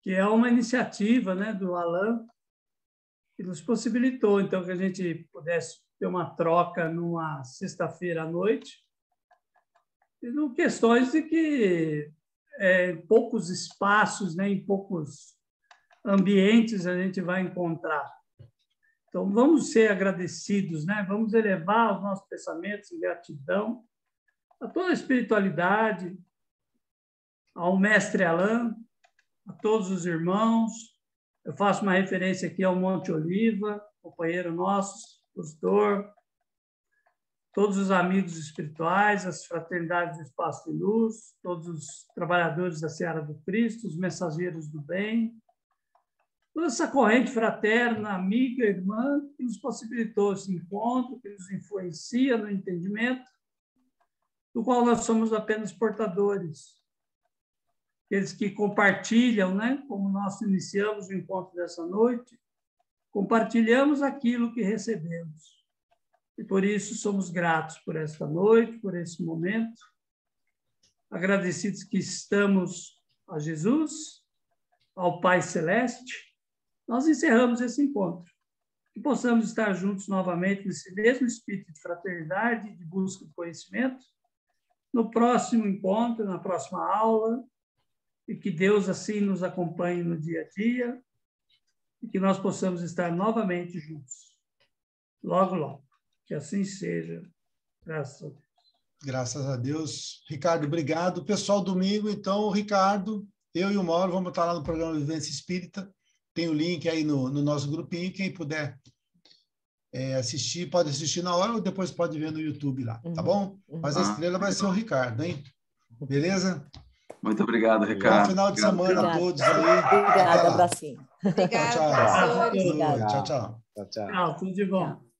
que é uma iniciativa, né, do Alain, que nos possibilitou, então, que a gente pudesse ter uma troca numa sexta-feira à noite, e não questões de que em poucos espaços, né, em poucos ambientes a gente vai encontrar. Então, vamos ser agradecidos, né? Vamos elevar os nossos pensamentos em gratidão a toda a espiritualidade, ao Mestre Alain, a todos os irmãos. Eu faço uma referência aqui ao Monte Oliva, companheiro nosso, expositor, todos os amigos espirituais, as fraternidades do Espaço de Luz, todos os trabalhadores da Seara do Cristo, os mensageiros do bem, toda essa corrente fraterna, amiga, irmã, que nos possibilitou esse encontro, que nos influencia no entendimento, do qual nós somos apenas portadores. Aqueles que compartilham, né? Como nós iniciamos o encontro dessa noite, compartilhamos aquilo que recebemos. E por isso somos gratos por esta noite, por esse momento, agradecidos que estamos a Jesus, ao Pai Celeste. Nós encerramos esse encontro. Que possamos estar juntos novamente nesse mesmo espírito de fraternidade, de busca de conhecimento, no próximo encontro, na próxima aula, e que Deus assim nos acompanhe no dia a dia, e que nós possamos estar novamente juntos, logo, logo. Que assim seja, graças a Deus.
Graças a Deus. Ricardo, obrigado. Pessoal, domingo, então, o Ricardo, eu e o Mauro vamos estar lá no programa Vivência Espírita. Tem o link aí no nosso grupinho. Quem puder assistir, pode assistir na hora ou depois pode ver no YouTube lá, tá bom? Mas a estrela vai ser o Ricardo, hein? Beleza?
Muito obrigado, Ricardo.
Bom final de semana a todos aí.
Obrigada, abracinho.
Obrigada,
tchau.
professores.
Tchau, tchau.
Tchau, tudo de bom.